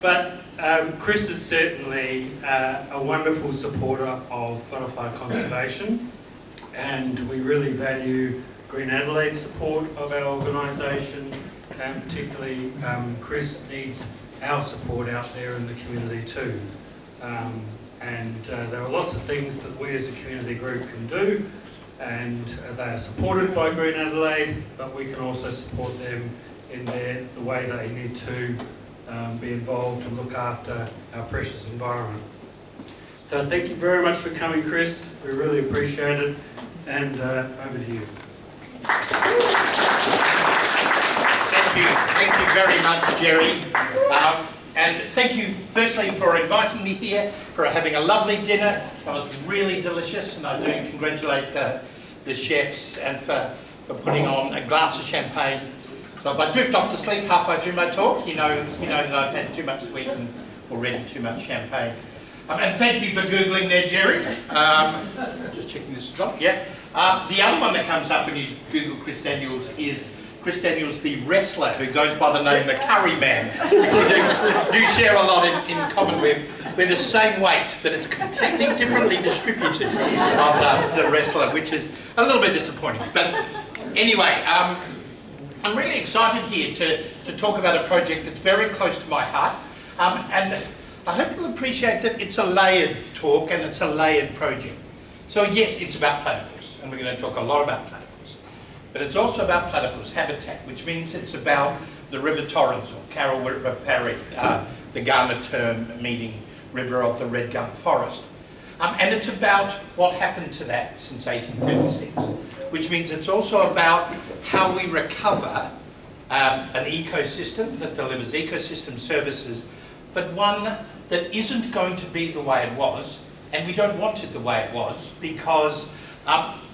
But Chris is certainly a wonderful supporter of butterfly conservation, and we really value Green Adelaide's support of our organisation, and particularly Chris needs our support out there in the community too. There are lots of things that we as a community group can do, and they are supported by Green Adelaide, but we can also support them in the way they need to be involved and look after our precious environment. So thank you very much for coming, Chris. We really appreciate it, and over to you. Thank you very much, Jerry. And thank you firstly for inviting me here, for having a lovely dinner. It was really delicious, and I do congratulate the chefs and for putting on a glass of champagne. So if I drift off to sleep halfway through my talk, you know that I've had too much sweet and already too much champagne. And thank you for Googling there, Jerry. Just checking this as well. Yeah. The other one that comes up when you Google Chris Daniels is Chris Daniels, the wrestler who goes by the name the Curry Man. We do share a lot in common. We're the same weight, but it's completely differently distributed of the wrestler, which is a little bit disappointing. But anyway, I'm really excited here to talk about a project that's very close to my heart. And I hope you'll appreciate that it's a layered talk and it's a layered project. So yes, it's about platypus, and we're going to talk a lot about platypus. But it's also about platypus habitat, which means it's about the River Torrens, or Karrawirra Parri, the Kaurna term meaning River of the Red Gum Forest. And it's about what happened to that since 1836, which means it's also about how we recover an ecosystem that delivers ecosystem services, but one that isn't going to be the way it was, and we don't want it the way it was, because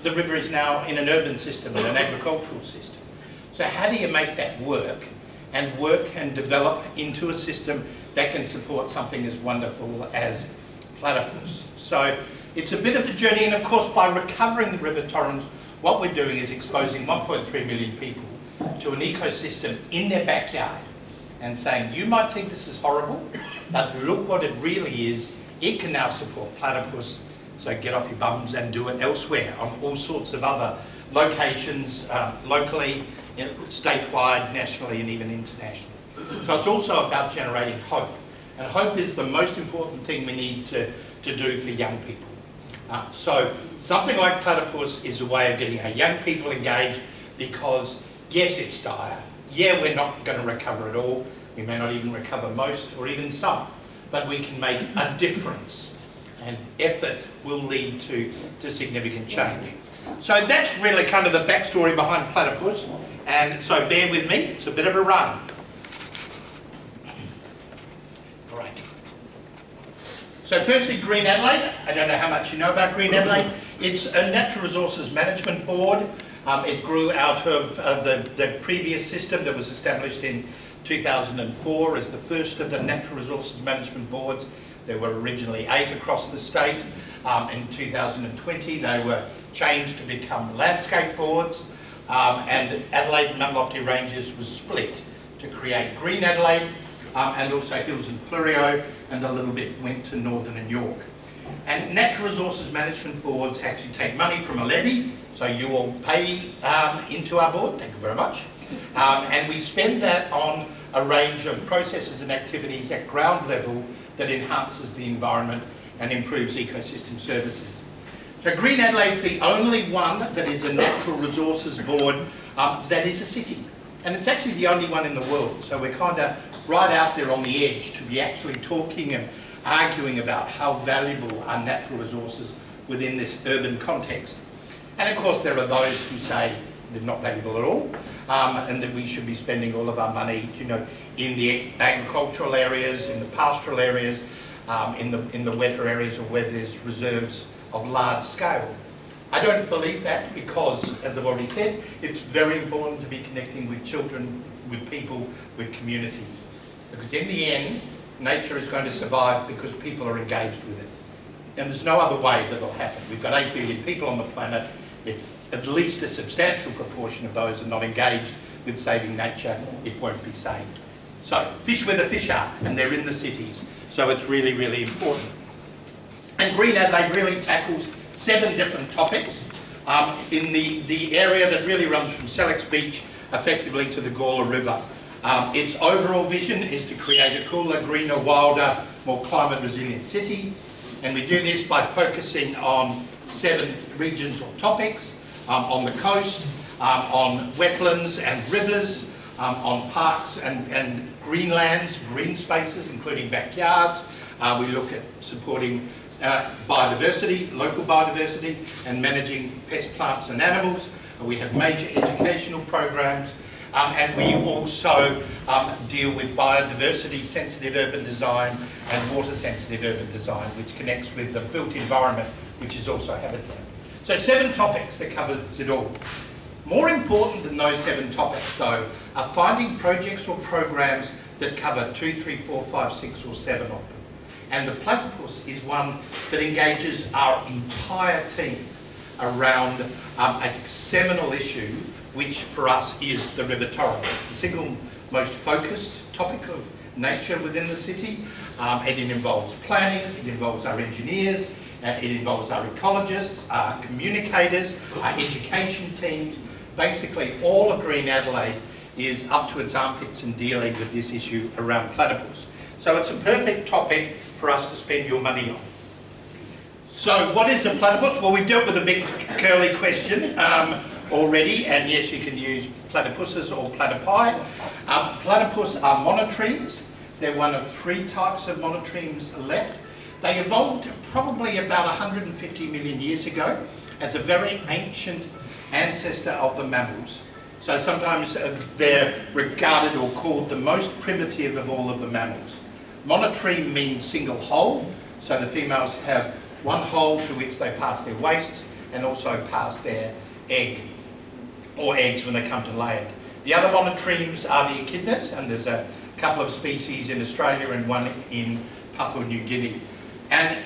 the river is now in an urban system and an agricultural system. So how do you make that work and develop into a system that can support something as wonderful as platypus? So it's a bit of a journey, and of course by recovering the River Torrens, what we're doing is exposing 1.3 million people to an ecosystem in their backyard and saying, you might think this is horrible, but look what it really is. It can now support platypus, so get off your bums and do it elsewhere on all sorts of other locations, locally, statewide, nationally, and even internationally. So it's also about generating hope. And hope is the most important thing we need to do for young people. So something like platypus is a way of getting our young people engaged, because yes, it's dire. Yeah, we're not going to recover it all. We may not even recover most or even some, but we can make a difference, and effort will lead to significant change. So that's really kind of the backstory behind platypus, and so bear with me, it's a bit of a run. Great. So firstly, Green Adelaide. I don't know how much you know about Green Adelaide. It's a natural resources management board. It grew out of the previous system that was established in 2004 as the first of the natural resources management boards. There were originally 8 across the state. In 2020 they were changed to become landscape boards, and Adelaide and Nunlofty Ranges was split to create Green Adelaide, and also Hills and Fleurieu, and a little bit went to Northern and York. And natural resources management boards actually take money from a levy, so you all pay into our board, thank you very much, and we spend that on a range of processes and activities at ground level that enhances the environment and improves ecosystem services. So Green Adelaide is the only one that is a natural resources board that is a city, and it's actually the only one in the world, so we're kind of right out there on the edge to be actually talking and arguing about how valuable are natural resources within this urban context. And of course there are those who say they're not valuable at all, and that we should be spending all of our money, you know, in the agricultural areas, in the pastoral areas, in the wetter areas, or where there's reserves of large scale. I don't believe that, because, as I've already said, it's very important to be connecting with children, with people, with communities. Because in the end, nature is going to survive because people are engaged with it. And there's no other way that it'll happen. We've got 8 billion people on the planet. If at least a substantial proportion of those are not engaged with saving nature, it won't be saved. So fish where the fish are, and they're in the cities. So it's really, really important. And Green Adelaide really tackles 7 different topics in the area that really runs from Sellex Beach effectively to the Gawler River. Its overall vision is to create a cooler, greener, wilder, more climate resilient city. And we do this by focusing on 7 regions or topics, on the coast, on wetlands and rivers, on parks and greenlands, green spaces, including backyards. We look at supporting biodiversity, local biodiversity, and managing pest, plants and animals. We have major educational programs, and we also deal with biodiversity-sensitive urban design and water-sensitive urban design, which connects with the built environment, which is also habitat. So 7 topics that covers it all. More important than those 7 topics, though, are finding projects or programs that cover 2, 3, 4, 5, 6 or 7 of them. And the Platypus is one that engages our entire team around a seminal issue, which for us is the River Torrens. It's the single most focused topic of nature within the city. It involves planning, it involves our engineers, it involves our ecologists, our communicators, our education teams. Basically, all of Green Adelaide is up to its armpits in dealing with this issue around platypus. So it's a perfect topic for us to spend your money on. So what is a platypus? Well, we've dealt with a big curly question already, and yes, you can use platypuses or platypi. Platypus are monotremes. They're one of 3 types of monotremes left. They evolved probably about 150 million years ago as a very ancient ancestor of the mammals. So sometimes they're regarded or called the most primitive of all of the mammals. Monotreme means single hole, so the females have one hole through which they pass their wastes and also pass their egg or eggs when they come to lay it. The other monotremes are the echidnas, and there's a couple of species in Australia and one in Papua New Guinea. And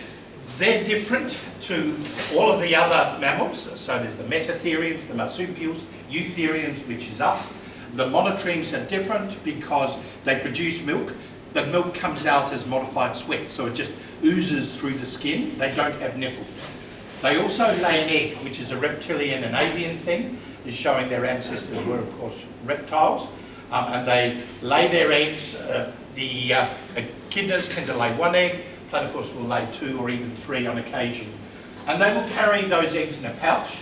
they're different to all of the other mammals. So there's the mesotherians, the marsupials, eutherians, which is us. The monotremes are different because they produce milk. The milk comes out as modified sweat, so it just oozes through the skin. They don't have nipples. They also lay an egg, which is a reptilian and avian thing, is showing their ancestors were, of course, reptiles. And they lay their eggs. The echidnas tend to lay 1 egg. Platypus will lay 2 or even 3 on occasion. And they will carry those eggs in a pouch,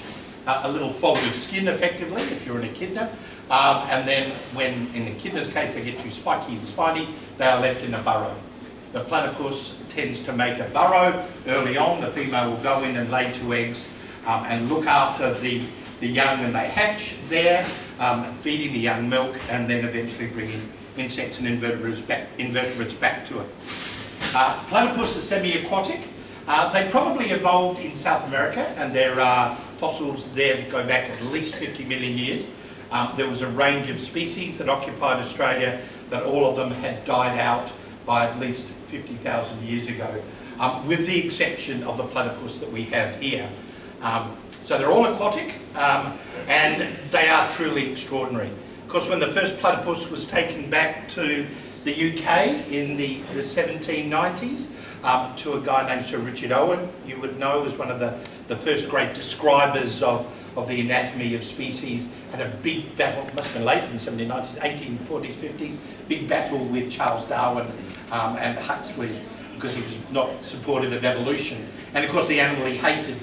a little folded skin effectively, if you're an echidna. And then when, in the echidna's case, they get too spiky and spiny, they are left in a burrow. The platypus tends to make a burrow early on. The female will go in and lay 2 eggs and look after the young when they hatch there, feeding the young milk, and then eventually bringing insects and invertebrates back to it. Platypus are semi-aquatic. They probably evolved in South America, and there are fossils there that go back at least 50 million years. There was a range of species that occupied Australia that all of them had died out by at least 50,000 years ago, with the exception of the platypus that we have here. So they're all aquatic, and they are truly extraordinary. Of course, when the first platypus was taken back to the UK in the 1790s, to a guy named Sir Richard Owen, you would know, was one of the first great describers of the anatomy of species, had a big battle, must have been late in the 1790s, 1840s, 50s, big battle with Charles Darwin and Huxley, because he was not supportive of evolution. And of course the animal he hated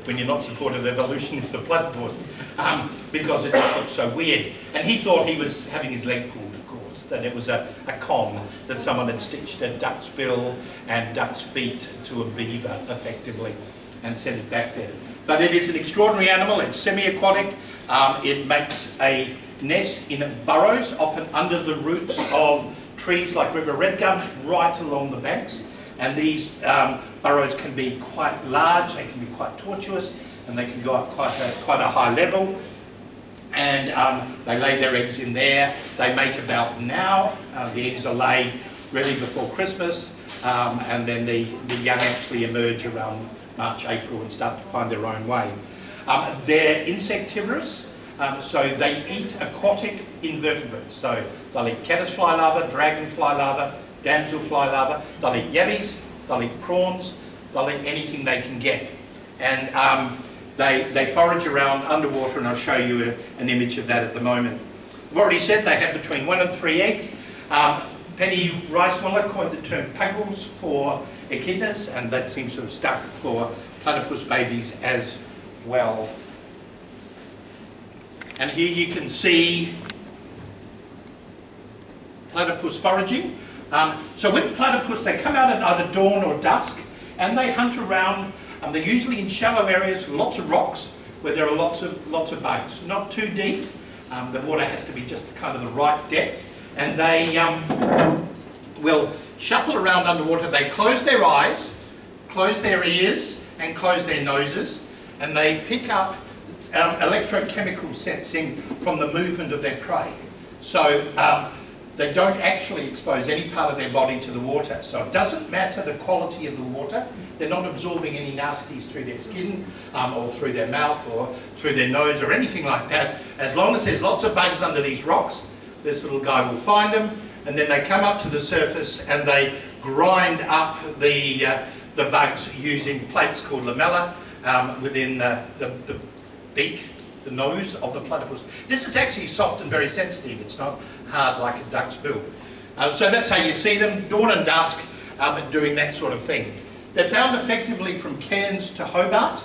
when you're not supportive of evolution is the platypus, because it just looked so weird. And he thought he was having his leg pulled, of course, that it was a con, that someone had stitched a duck's bill and duck's feet to a beaver, effectively, and sent it back there. But it is an extraordinary animal. It's semi-aquatic. It makes a nest in burrows, often under the roots of trees like river red gums, right along the banks. And these burrows can be quite large, they can be quite tortuous, and they can go up quite a high level. And they lay their eggs in there. They mate about now. The eggs are laid really before Christmas, and then the young actually emerge around March, April, and start to find their own way. They're insectivorous. So they eat aquatic invertebrates. So they'll eat caddisfly larvae, dragonfly larvae, damselfly larvae. They'll eat yabbies, they'll eat prawns, they'll eat anything they can get. And they forage around underwater, and I'll show you an image of that at the moment. I've already said they have between 1 and 3 eggs. Penny Ricemuller coined the term puggles for echidnas, and that seems to have stuck for platypus babies as well. And here you can see platypus foraging. So with platypus, they come out at either dawn or dusk, and they hunt around. They're usually in shallow areas with lots of rocks, where there are lots of bugs. Not too deep. The water has to be just kind of the right depth, and they will shuffle around underwater. They close their eyes, close their ears, and close their noses, and they pick up electrochemical sensing from the movement of their prey. So they don't actually expose any part of their body to the water. So it doesn't matter the quality of the water. They're not absorbing any nasties through their skin or through their mouth or through their nose or anything like that. As long as there's lots of bugs under these rocks, this little guy will find them, and then they come up to the surface and they grind up the bugs using plates called lamella within the beak, the nose of the platypus. This is actually soft and very sensitive. It's not hard like a duck's bill. So that's how you see them, dawn and dusk, doing that sort of thing. They're found effectively from Cairns to Hobart.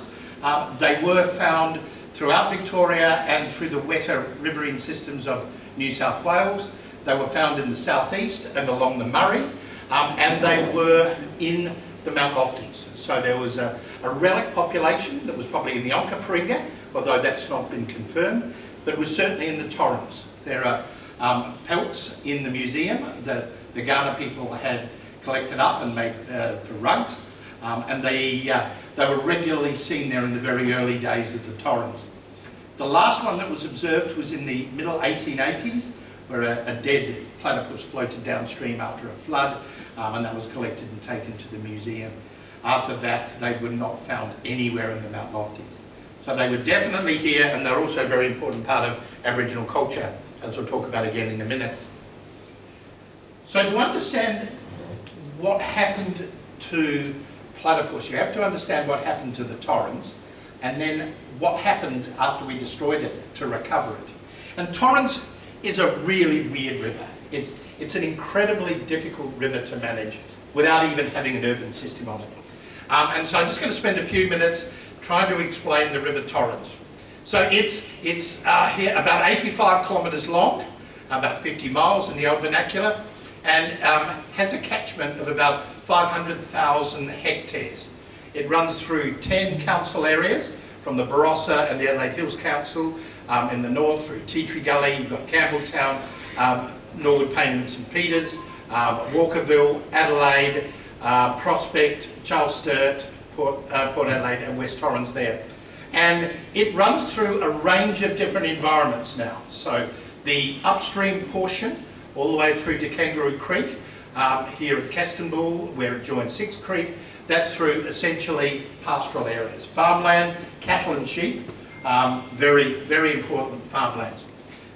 They were found throughout Victoria and through the wetter riverine systems of New South Wales. They were found in the southeast and along the Murray, and they were in the Mount Lofties. So there was a relic population that was probably in the Onkaparinga, although that's not been confirmed, but it was certainly in the Torrens. There are pelts in the museum that the Ghana people had collected up and made for rugs, and they were regularly seen there in the very early days of the Torrens. The last one that was observed was in the middle 1880s, where a dead platypus floated downstream after a flood, and that was collected and taken to the museum. After that, they were not found anywhere in the Mount Lofties. So they were definitely here, and they're also a very important part of Aboriginal culture, as we'll talk about again in a minute. So to understand what happened to platypus, you have to understand what happened to the Torrens, and then what happened after we destroyed it to recover it. And Torrens is a really weird river. It's an incredibly difficult river to manage without even having an urban system on it. And so I'm just going to spend a few minutes trying to explain the River Torrens. So it's here about 85 kilometres long, about 50 miles in the old vernacular, and has a catchment of about 500,000 hectares. It runs through 10 council areas, from the Barossa and the Adelaide Hills Council in the north, through Tea Tree Gully, you've got Campbelltown, Norwood Payne and St Peters, Walkerville, Adelaide, Prospect, Charles Sturt, Port Adelaide and West Torrens there. And it runs through a range of different environments now. So the upstream portion, all the way through to Karrawirra Creek, here at Castanbull, where it joins Sixth Creek, that's through essentially pastoral areas. Farmland, cattle and sheep, very, very important farmlands.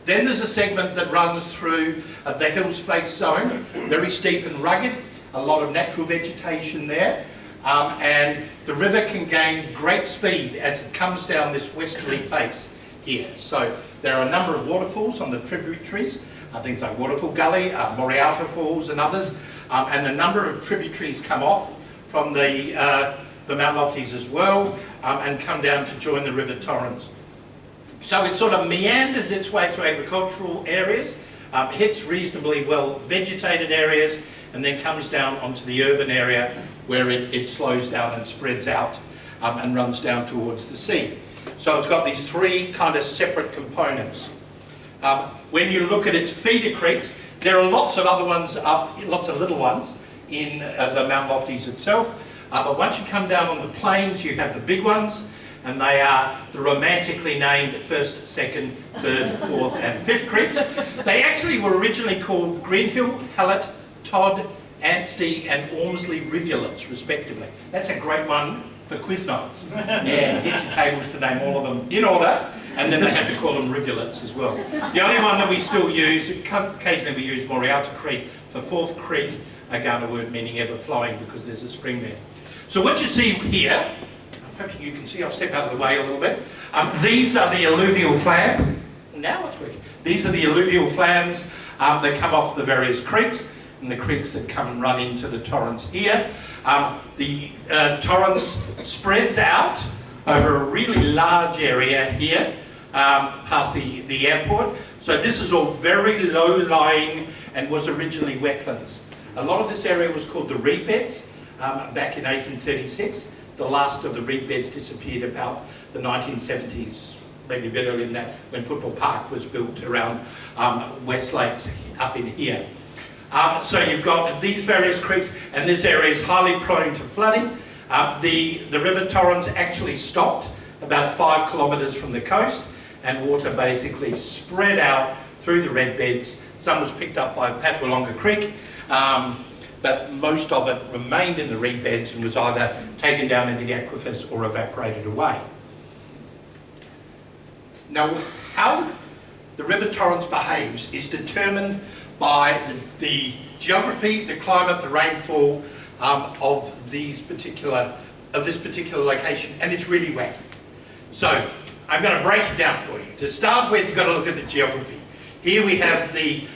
Then there's a segment that runs through the Hills Face zone, very steep and rugged, a lot of natural vegetation there, and the river can gain great speed as it comes down this westerly face here. So there are a number of waterfalls on the tributaries, things like Waterfall Gully, Moriata Falls and others, and a number of tributaries come off from the Mount Lofties as well, and come down to join the River Torrens. So it sort of meanders its way through agricultural areas, hits reasonably well vegetated areas, and then comes down onto the urban area where it slows down and spreads out and runs down towards the sea. So it's got these three kind of separate components. When you look at its feeder creeks, there are lots of other ones up, lots of little ones in the Mount Lofties itself. But once you come down on the plains, you have the big ones, and they are the romantically named first, second, third, fourth and fifth creeks. They actually were originally called Greenhill, Hallett, Todd, Anstey and Ormsley rivulets respectively. That's a great one for quiz nights. Yeah, get your tables to name all of them in order. and then they have to call them rivulets as well. The only one that we still use, occasionally we use Breakout Creek for Fourth Creek, a Ghana word meaning ever flowing because there's a spring there. So what you see here, I'm hoping you can see, I'll step out of the way a little bit. These are the alluvial flans. Now it's working. These are the alluvial flans that come off the various creeks, and the creeks that come and run into the Torrens here. The Torrens spreads out over a really large area here, past the airport. So this is all very low-lying and was originally wetlands. A lot of this area was called the reed beds back in 1836. The last of the reed beds disappeared about the 1970s, maybe a bit earlier than that, when Football Park was built around West Lakes up in here. So you've got these various creeks, and this area is highly prone to flooding. The River Torrens actually stopped about 5 kilometres from the coast, and water basically spread out through the red beds. Some was picked up by Karrawirra Creek, but most of it remained in the reed beds and was either taken down into the aquifers or evaporated away. Now, how the River Torrens behaves is determined by the geography, the climate, the rainfall of this particular location, and it's really wacky. So I'm going to break it down for you. To start with, you've got to look at the geography. Here we have the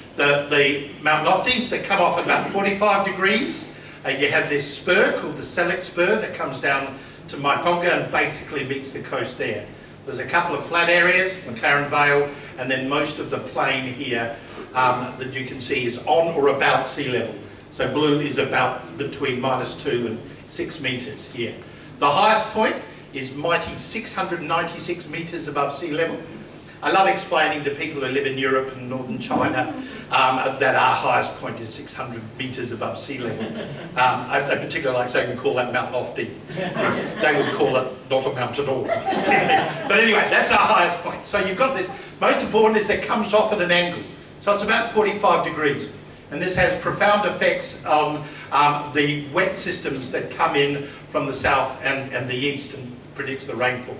Mount Lofties that come off at about 45 degrees. You have this spur called the Select Spur that comes down to Maiponga and basically meets the coast there. There's a couple of flat areas, McLaren Vale, and then most of the plain here that you can see is on or about sea level. So blue is about between -2 and 6 metres here. The highest point is mighty 696 metres above sea level. I love explaining to people who live in Europe and northern China that our highest point is 600 metres above sea level. I particularly like saying we call that Mount Lofty. They would call it not a mount at all. But anyway, that's our highest point. So you've got this. Most important is it comes off at an angle. So it's about 45 degrees. And this has profound effects on the wet systems that come in from the south and the east and predicts the rainfall.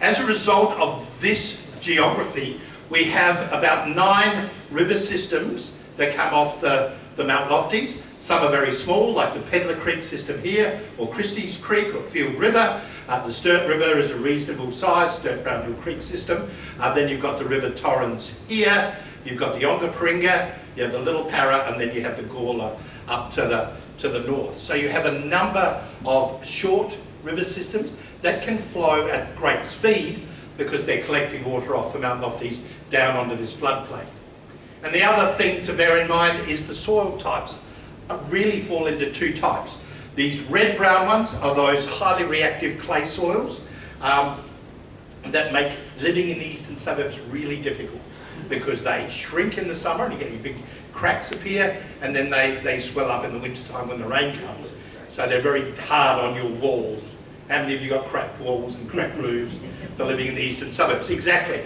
As a result of this geography, we have about 9 river systems that come off the Mount Lofties. Some are very small, like the Pedlar Creek system here, or Christie's Creek, or Field River. The Sturt River is a reasonable size, Sturt Brownhill Creek system. Then you've got the River Torrens here, you've got the Ongaparinga, you have the Little Parra, and then you have the Gawler up to the north. So you have a number of short river systems that can flow at great speed because they're collecting water off the Mount Lofties down onto this floodplain. And the other thing to bear in mind is the soil types really fall into 2 types. These red-brown ones are those highly reactive clay soils that make living in the eastern suburbs really difficult because they shrink in the summer and you get these big cracks appear, and then they swell up in the wintertime when the rain comes. So they're very hard on your walls. How many of you got cracked walls and cracked roofs for living in the eastern suburbs? Exactly.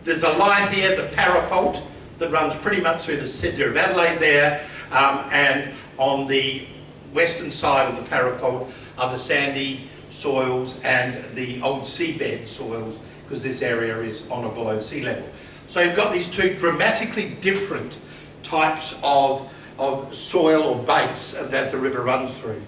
There's a line here, the Parra Fault, that runs pretty much through the centre of Adelaide there, and on the western side of the Parra Fault are the sandy soils and the old seabed soils, because this area is on or below sea level. So you've got these 2 dramatically different types of soil or base that the river runs through.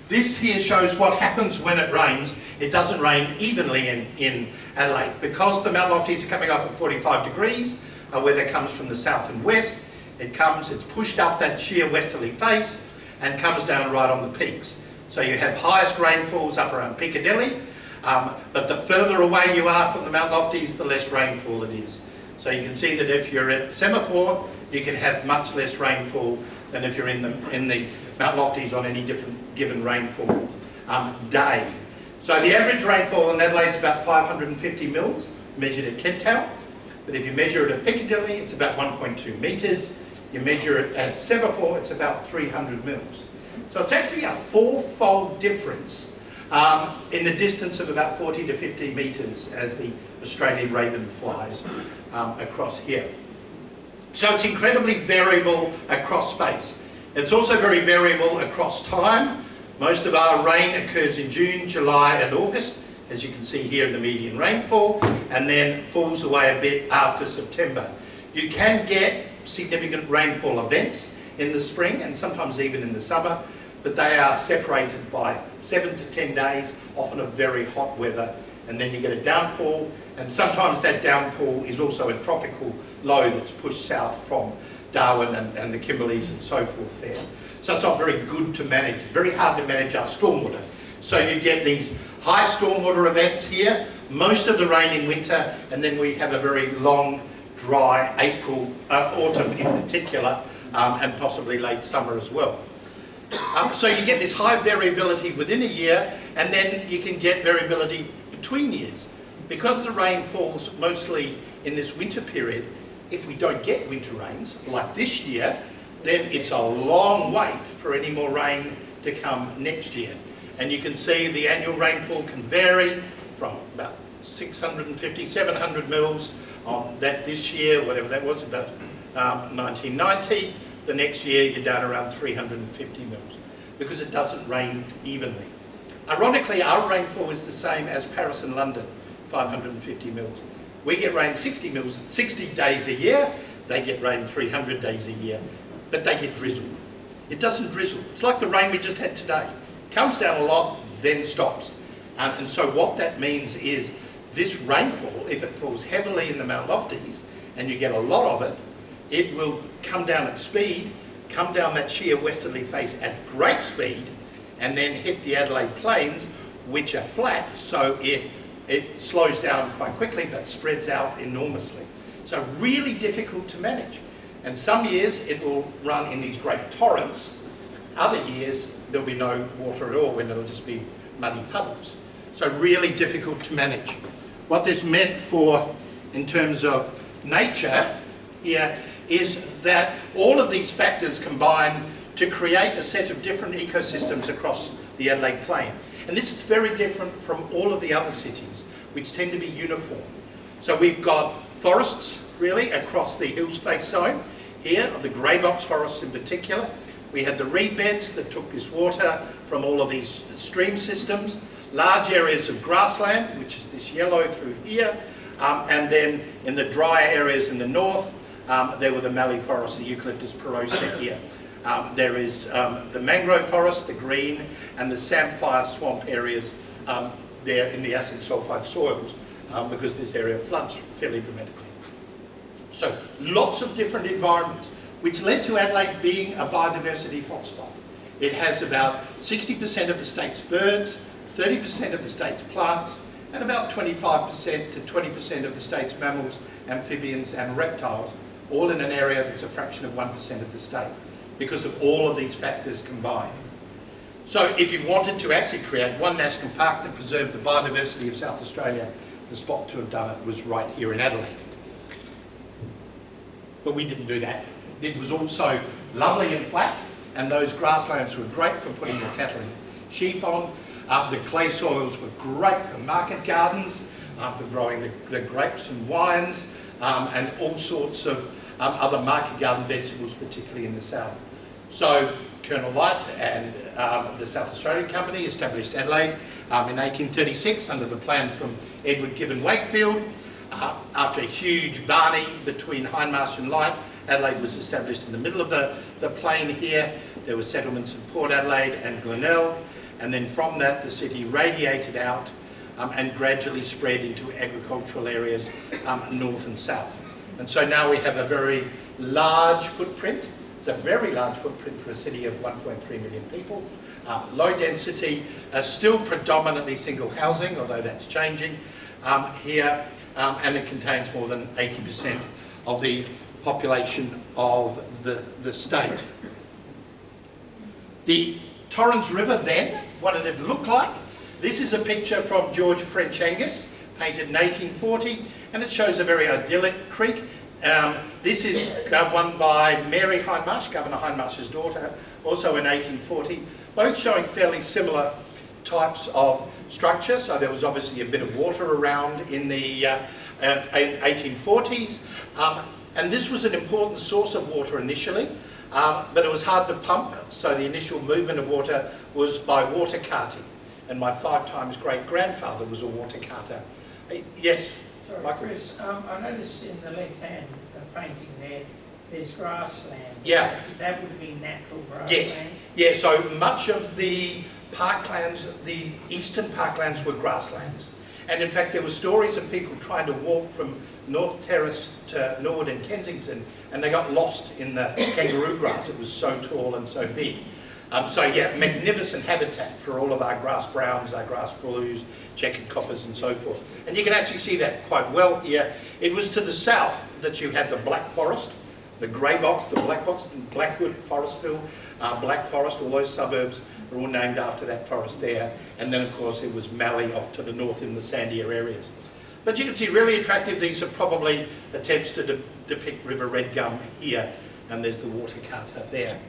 This here shows what happens when it rains. It doesn't rain evenly in Adelaide. Because the Mount Lofties are coming off at 45 degrees, weather comes from the south and west. It's pushed up that sheer westerly face and comes down right on the peaks. So you have highest rainfalls up around Piccadilly, but the further away you are from the Mount Lofties, the less rainfall it is. So you can see that if you're at Semaphore, you can have much less rainfall than if you're in the Mount Lofties on any different given rainfall day. So the average rainfall in Adelaide is about 550 mils, measured at Kenttown. But if you measure it at Piccadilly, it's about 1.2 metres. You measure it at Semaphore, it's about 300 mils. So it's actually a 4-fold difference in the distance of about 40 to 50 metres as the Australian raven flies across here. So it's incredibly variable across space. It's also very variable across time. Most of our rain occurs in June, July and August. as you can see here in the median rainfall, and then falls away a bit after September. You can get significant rainfall events in the spring and sometimes even in the summer, but they are separated by 7 to 10 days, often of very hot weather, and then you get a downpour, and sometimes that downpour is also a tropical low that's pushed south from Darwin and the Kimberleys and so forth there. So it's not very good to manage, very hard to manage our stormwater. So you get these high stormwater events here, most of the rain in winter, and then we have a very long, dry April, autumn in particular, and possibly late summer as well. So you get this high variability within a year, and then you can get variability between years. Because the rain falls mostly in this winter period, if we don't get winter rains, like this year, then it's a long wait for any more rain to come next year. And you can see the annual rainfall can vary from about 650, 700 mils on that this year, whatever that was, about 1990. The next year you're down around 350 mils because it doesn't rain evenly. Ironically, our rainfall is the same as Paris and London, 550 mils. We get rain 60 days a year, they get rain 300 days a year, but they get drizzle. It doesn't drizzle. It's like the rain we just had today. Comes down a lot, then stops. And so what that means is this rainfall, if it falls heavily in the Mount Lofties, and you get a lot of it, it will come down at speed, come down that sheer westerly face at great speed, and then hit the Adelaide Plains, which are flat, so it slows down quite quickly, but spreads out enormously. So really difficult to manage. And some years it will run in these great torrents. Other years there'll be no water at all, when it'll just be muddy puddles. So really difficult to manage. What this meant for, in terms of nature here, is that all of these factors combine to create a set of different ecosystems across the Adelaide Plain. And this is very different from all of the other cities, which tend to be uniform. So we've got forests, really, across the hills face zone here, the grey box forests in particular. We had the reed beds that took this water from all of these stream systems, large areas of grassland, which is this yellow through here, and then in the drier areas in the north, there were the mallee forests, the Eucalyptus porosa here. There is the mangrove forest, the green, and the samphire swamp areas there in the acid sulphide soils, because this area floods fairly dramatically. So lots of different environments, which led to Adelaide being a biodiversity hotspot. It has about 60% of the state's birds, 30% of the state's plants, and about 25% to 20% of the state's mammals, amphibians, and reptiles, all in an area that's a fraction of 1% of the state, because of all of these factors combined. So if you wanted to actually create one national park that preserved the biodiversity of South Australia, the spot to have done it was right here in Adelaide. But we didn't do that. It was also lovely and flat, and those grasslands were great for putting your cattle and sheep on. The clay soils were great for market gardens, for growing the grapes and wines, and all sorts of other market garden vegetables, particularly in the south. So Colonel Light and the South Australian Company established Adelaide in 1836 under the plan from Edward Gibbon Wakefield. After a huge barney between Hindmarsh and Light, Adelaide was established in the middle of the plain here. There were settlements in Port Adelaide and Glenelg, and then from that the city radiated out and gradually spread into agricultural areas north and south. And so now we have a very large footprint. It's a very large footprint for a city of 1.3 million people. Low density, still predominantly single housing, although that's changing here, and it contains more than 80% of the population of the state. The Torrens River then, what did it look like? This is a picture from George French Angus, painted in 1840, and it shows a very idyllic creek. This is one by Mary Hindmarsh, Governor Hindmarsh's daughter, also in 1840, both showing fairly similar types of structure. So there was obviously a bit of water around in the 1840s, and this was an important source of water initially, but it was hard to pump, so the initial movement of water was by water carting. and my 5 times great-grandfather was a water carter. Yes? Sorry, Michael? Chris, I noticed in the left-hand painting there's grassland. Yeah. That would be natural grassland? Yes. Yeah, so much of the parklands, the eastern parklands were grasslands. And in fact, there were stories of people trying to walk from North Terrace to Norwood and Kensington, and they got lost in the kangaroo grass. It was so tall and so big. So yeah, magnificent habitat for all of our grass browns, our grass blues, checkered coppers and so forth. And you can actually see that quite well here. It was to the south that you had the Black Forest, the grey box, the black box, Blackwood, Forestville, Black Forest, all those suburbs are all named after that forest there. And then of course it was Mallee off to the north in the sandier areas. But you can see really attractive. These are probably attempts to depict River Red Gum here, and there's the water carter there.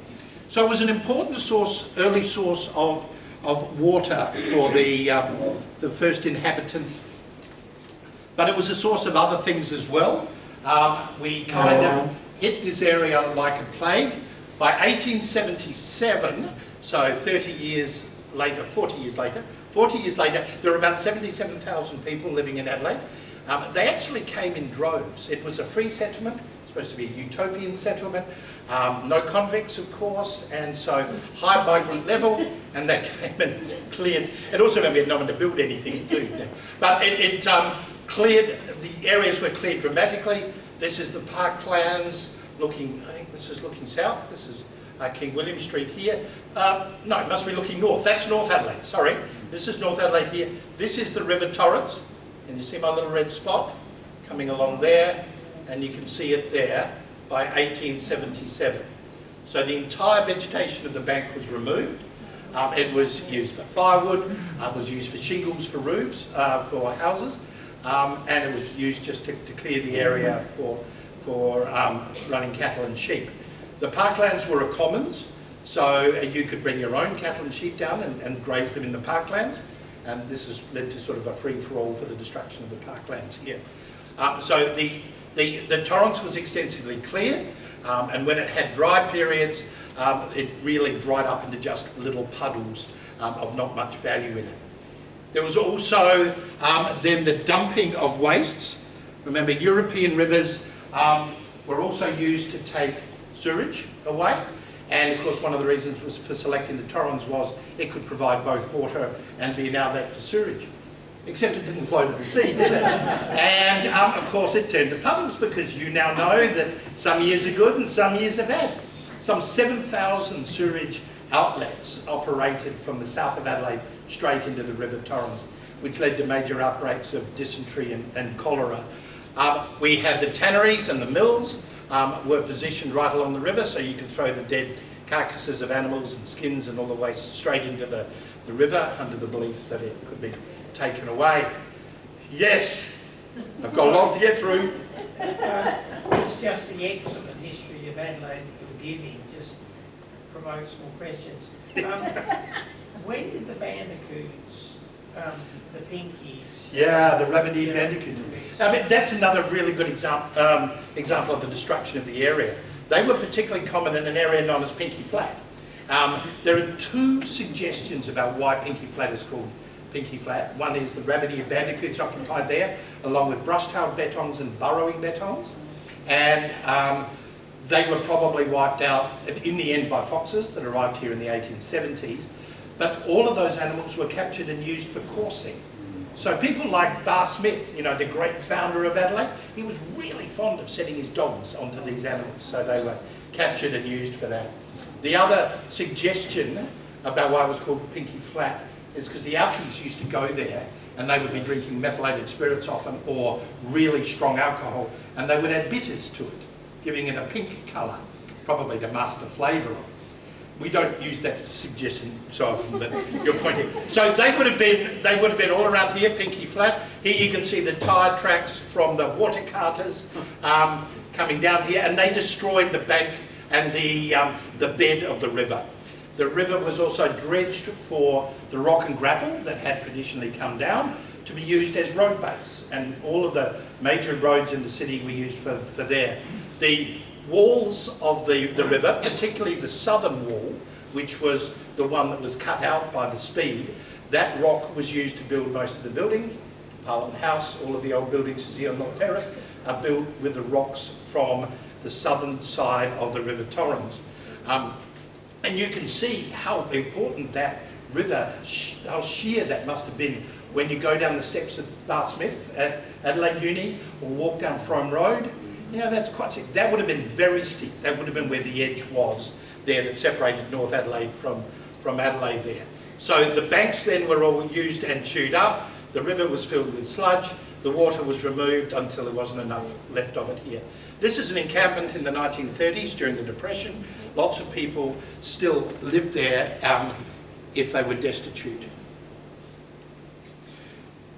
So it was an important source, early source of water for the first inhabitants. But it was a source of other things as well. We kind of hit this area like a plague. By 1877, so 30 years later, 40 years later, there were about 77,000 people living in Adelaide. They actually came in droves. It was a free settlement, supposed to be a utopian settlement, no convicts of course, and so high migrant level, and they came and cleared. It also meant we had no one to build anything to. But it cleared, the areas were cleared dramatically. This is the parklands looking, I think this is looking south, this is King William Street here. No, it must be looking north. That's North Adelaide, sorry. This is North Adelaide here. This is the River Torrens. And you see my little red spot coming along there, and you can see it there by 1877. So the entire vegetation of the bank was removed. It was used for firewood, it was used for shingles for roofs, for houses, and it was used just to clear the area for running cattle and sheep. The parklands were a commons, so you could bring your own cattle and sheep down and graze them in the parklands, and this has led to sort of a free-for-all for the destruction of the parklands here. So the Torrens was extensively cleared, and when it had dry periods, it really dried up into just little puddles of not much value in it. There was also then the dumping of wastes. Remember, European rivers were also used to take sewage away, and of course one of the reasons was for selecting the Torrens was it could provide both water and be an outlet for sewage. Except it didn't flow to the sea, did it? And of course it turned to puddles, because you now know that some years are good and some years are bad. Some 7,000 sewage outlets operated from the south of Adelaide straight into the River Torrens, which led to major outbreaks of dysentery and cholera. We had the tanneries and the mills were positioned right along the river, so you could throw the dead carcasses of animals and skins and all the waste straight into the river under the belief that it could be taken away. Yes, I've got a lot to get through. It's just the excellent history of Adelaide that you're giving just promotes more questions. When did the bandicoots, the pinkies... Yeah, the rabbit-eared bandicoots. I mean, that's another really good example of the destruction of the area. They were particularly common in an area known as Pinky Flat. There are 2 suggestions about why Pinky Flat is called Pinky Flat. One is the rabbit-eared bandicoots occupied there, along with brush-tailed bettons and burrowing bettons. And they were probably wiped out in the end by foxes that arrived here in the 1870s. But all of those animals were captured and used for coursing. So people like Bar Smith, you know, the great founder of Adelaide, he was really fond of setting his dogs onto these animals. So they were captured and used for that. The other suggestion about why it was called Pinky Flat is because the Alkies used to go there and they would be drinking methylated spirits often, or really strong alcohol, and they would add bitters to it, giving it a pink colour, probably to mask the flavour of it. We don't use that suggestion so often, but you're pointing. So they would have been all around here, Pinky Flat. Here you can see the tyre tracks from the water carters coming down here, and they destroyed the bank and the bed of the river. The river was also dredged for the rock and gravel that had traditionally come down to be used as road base, and all of the major roads in the city were used for there. The walls of the river, particularly the southern wall, which was the one that was cut out by the speed, That rock was used to build most of the buildings. Parliament House, all of the old buildings you see on North Terrace are built with the rocks from the southern side of the River Torrens. And you can see how important that river, how sheer that must have been when you go down the steps of Bath Smith at Adelaide Uni or walk down Frome Road. You know, that's quite steep. That would have been very steep. That would have been where the edge was there that separated North Adelaide from Adelaide there. So the banks then were all used and chewed up. The river was filled with sludge. The water was removed until there wasn't enough left of it here. This is an encampment in the 1930s during the Depression. Lots of people still lived there if they were destitute.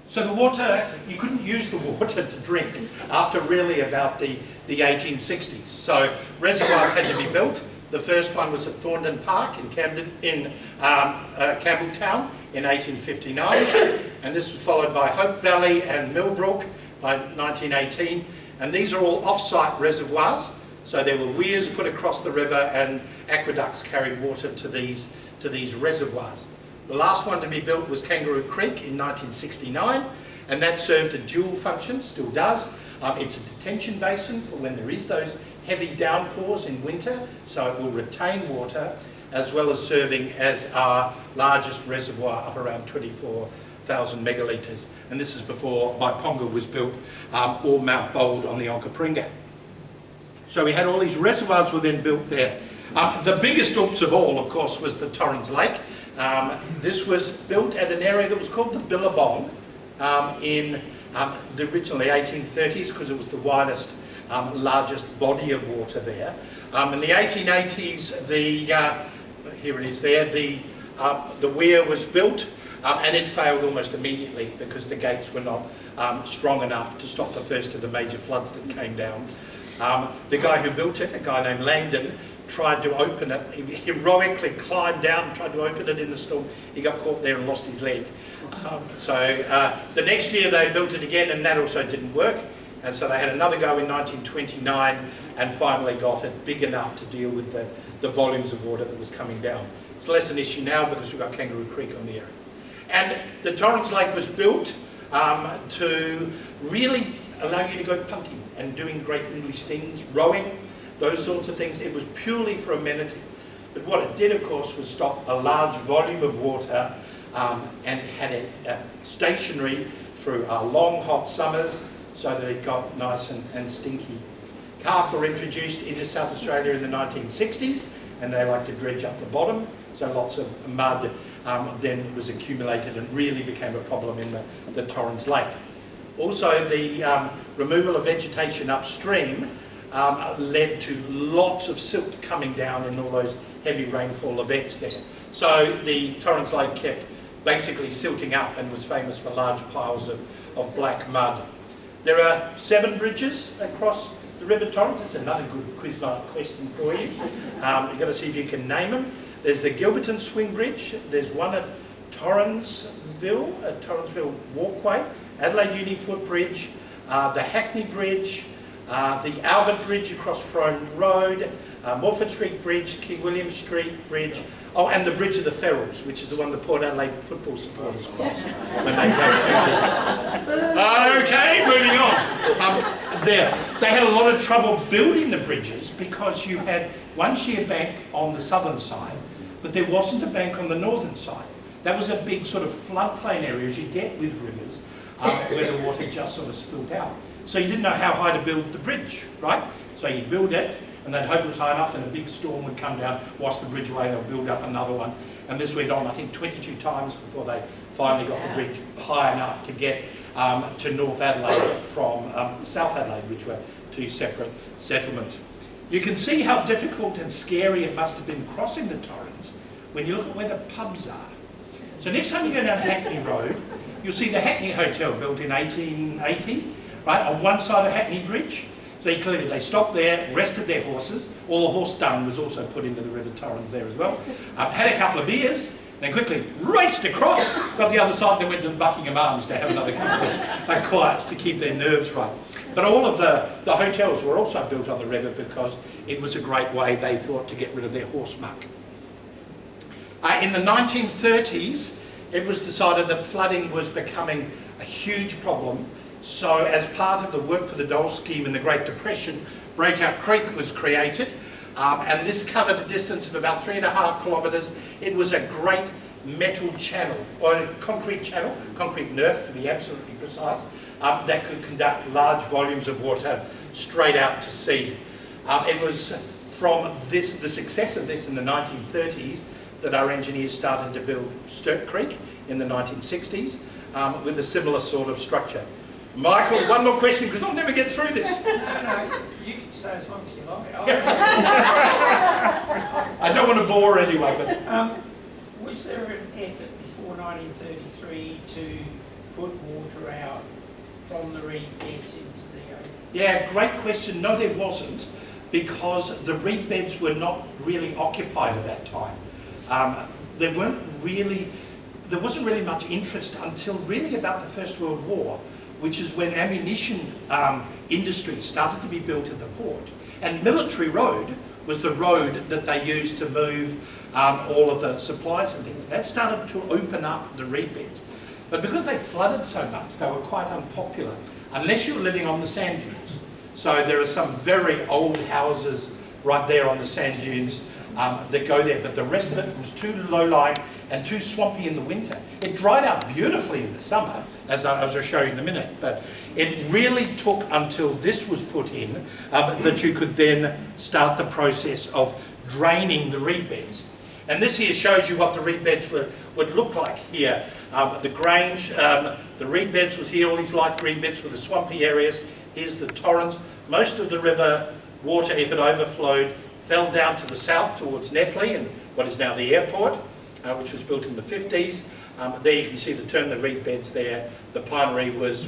So the water, you couldn't use the water to drink after really about the 1860s. So reservoirs had to be built. The first one was at Thorndon Park in Campbelltown in 1859, and this was followed by Hope Valley and Millbrook by 1918. And these are all off-site reservoirs, so there were weirs put across the river and aqueducts carried water to these reservoirs. The last one to be built was Karrawirra Creek in 1969, and that served a dual function, still does. It's a detention basin for when there is those heavy downpours in winter, so it will retain water, as well as serving as our largest reservoir, up around 24,000 megalitres. And this is before Maiponga was built, or Mount Bold on the Onkaparinga. So we had all these reservoirs were then built there. The biggest oops of all, of course, was the Torrens Lake. This was built at an area that was called the Billabong in the originally 1830s, because it was the widest, largest body of water there. In the 1880s, here it is there, the weir was built, and it failed almost immediately because the gates were not strong enough to stop the first of the major floods that came down. The guy who built it, a guy named Langdon, tried to open it. He heroically climbed down and tried to open it in the storm. He got caught there and lost his leg. The next year they built it again, and that also didn't work. And so they had another go in 1929 and finally got it big enough to deal with the volumes of water that was coming down. It's less an issue now because we've got Karrawirra Creek on the area. And the Torrens Lake was built to really allow you to go punting and doing great English things, rowing, those sorts of things. It was purely for amenity. But what it did, of course, was stop a large volume of water and had it stationary through long hot summers so that it got nice and stinky. Carp were introduced into South Australia in the 1960s, and they like to dredge up the bottom, so lots of mud then was accumulated and really became a problem in the Torrens Lake. Also, the removal of vegetation upstream led to lots of silt coming down in all those heavy rainfall events there. So the Torrens Lake kept basically silting up and was famous for large piles of black mud. There are 7 bridges across the River Torrens. That's another good quiz-like question for you. You've got to see if you can name them. There's the Gilberton Swing Bridge. There's one at Torrensville Walkway, Adelaide Uni Footbridge, the Hackney Bridge, the Albert Bridge across Frome Road, Morford Street Bridge, King William Street Bridge, and the Bridge of the Ferals, which is the one the Port Adelaide football supporters cross when they go to. Okay, moving on. They had a lot of trouble building the bridges because you had one sheer bank on the southern side, but there wasn't a bank on the northern side. That was a big sort of floodplain area, as you get with rivers, where the water just sort of spilled out. So you didn't know how high to build the bridge, right? So you'd build it, and they'd hope it was high enough, and a big storm would come down, wash the bridge away, they'll build up another one. And this went on, I think, 22 times before they finally got the bridge high enough to get to North Adelaide from South Adelaide, which were 2 separate settlements. You can see how difficult and scary it must have been crossing the Torrens when you look at where the pubs are. So next time you go down Hackney Road, you'll see the Hackney Hotel, built in 1880, right, on one side of Hackney Bridge. So clearly they stopped there, rested their horses. All the horse dung was also put into the River Torrens there as well. Had a couple of beers, then quickly raced across, got the other side, then went to the Buckingham Arms to have another couple of quiets to keep their nerves right. But all of the hotels were also built on the river because it was a great way, they thought, to get rid of their horse muck. In the 1930s, it was decided that flooding was becoming a huge problem. So as part of the work for the Dole scheme in the Great Depression, Breakout Creek was created, and this covered a distance of about 3.5 kilometres. It was a great metal channel, or a concrete channel, concrete nerf to be absolutely precise, that could conduct large volumes of water straight out to sea. It was from this, the success of this in the 1930s, that our engineers started to build Sturt Creek in the 1960s with a similar sort of structure. Michael, one more question, because I'll never get through this. No, you can say as long as you like. I don't want to bore anyway, but... Was there an effort before 1933 to put water out from the reed beds into the ocean? Yeah, great question. No, there wasn't, because the reed beds were not really occupied at that time. There wasn't really much interest until really about the First World War, which is when ammunition industry started to be built at the port. And Military Road was the road that they used to move all of the supplies and things. That started to open up the reed beds. But because they flooded so much, they were quite unpopular, unless you were living on the sand dunes. So there are some very old houses right there on the sand dunes that go there, but the rest of it was too low-lying and too swampy in the winter. It dried out beautifully in the summer, as I'll show you in a minute, but it really took until this was put in that you could then start the process of draining the reed beds. And this here shows you what the reed beds would look like here. The Grange, the reed beds was here, all these light green bits with the swampy areas. Here's the Torrens. Most of the river water, if it overflowed, fell down to the south towards Netley and what is now the airport, which was built in the 50s. There you can see the term, the reed beds there. The pinery was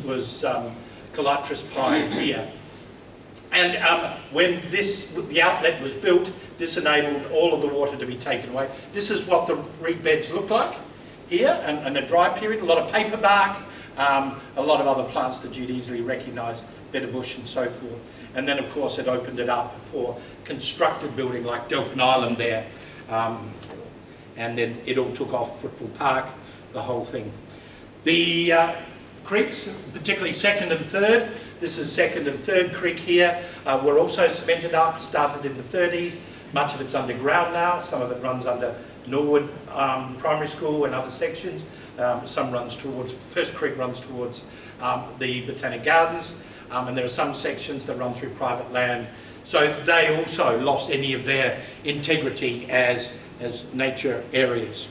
Calitris pine here. And when the outlet was built, this enabled all of the water to be taken away. This is what the reed beds look like here, and a dry period, a lot of paper bark, a lot of other plants that you'd easily recognise, better bush and so forth. And then of course it opened it up for constructed building like Delphin Island there. And then it all took off, Brookville Park, the whole thing. The creeks, particularly second and third, this is second and third creek here, were also cemented up, started in the 30s. Much of it's underground now, some of it runs under Norwood Primary School and other sections. Some runs towards, First Creek runs towards the Botanic Gardens, and there are some sections that run through private land. So they also lost any of their integrity as nature areas.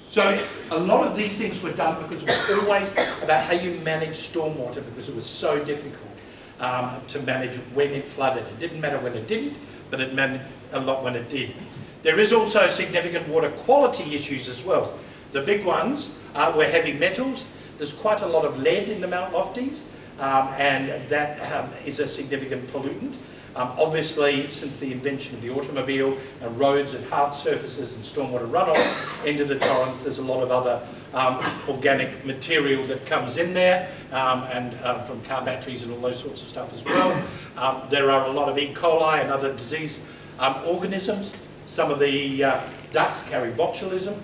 So a lot of these things were done because it was always about how you manage stormwater, because it was so difficult to manage when it flooded. It didn't matter when it didn't, but it meant a lot when it did. There is also significant water quality issues as well. The big ones were heavy metals. There's quite a lot of lead in the Mount Lofties, and that is a significant pollutant. Obviously, since the invention of the automobile, roads and hard surfaces and stormwater runoff into the Torrens, there's a lot of other organic material that comes in there, and from car batteries and all those sorts of stuff as well. There are a lot of E. coli and other disease organisms. Some of the ducks carry botulism.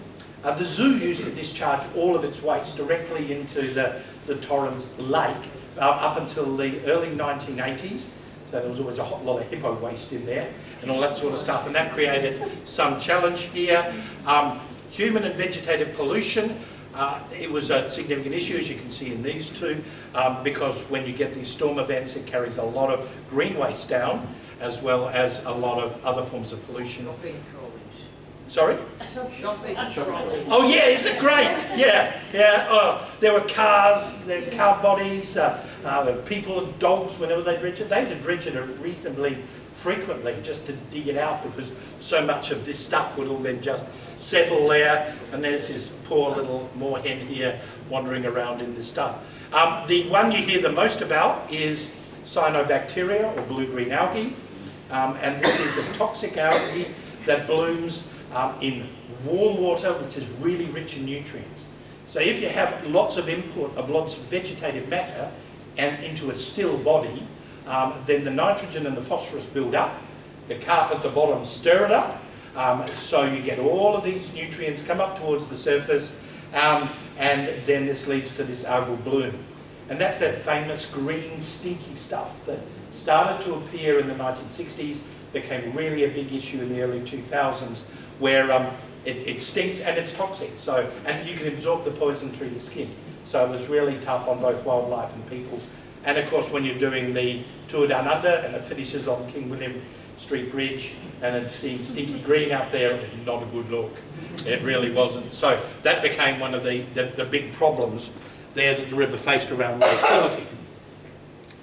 The zoo used to discharge all of its waste directly into the Torrens Lake up until the early 1980s. So there was always a lot of hippo waste in there and all that sort of stuff, and that created some challenge here. Human and vegetative pollution, it was a significant issue, as you can see in these two, because when you get these storm events, it carries a lot of green waste down, as well as a lot of other forms of pollution. Sorry? Oh yeah, is it great? Yeah, yeah. Oh, there were cars, there were car bodies, there were people and dogs whenever they dredge it. They had to dredge it reasonably frequently just to dig it out, because so much of this stuff would all then just settle there, and there's this poor little moorhen here wandering around in this stuff. The one you hear the most about is cyanobacteria, or blue-green algae, and this is a toxic algae that blooms in warm water, which is really rich in nutrients. So if you have lots of input of lots of vegetative matter and into a still body, then the nitrogen and the phosphorus build up, the carp at the bottom stir it up, So you get all of these nutrients come up towards the surface, and then this leads to this algal bloom. And that's that famous green stinky stuff that started to appear in the 1960s, became really a big issue in the early 2000s, where it stinks and it's toxic. So, and you can absorb the poison through your skin. So it was really tough on both wildlife and people. And of course, when you're doing the tour down under and it finishes on King William Street Bridge and it's seeing stinky green out there, it's not a good look. It really wasn't. So that became one of the big problems there that the river faced around water quality.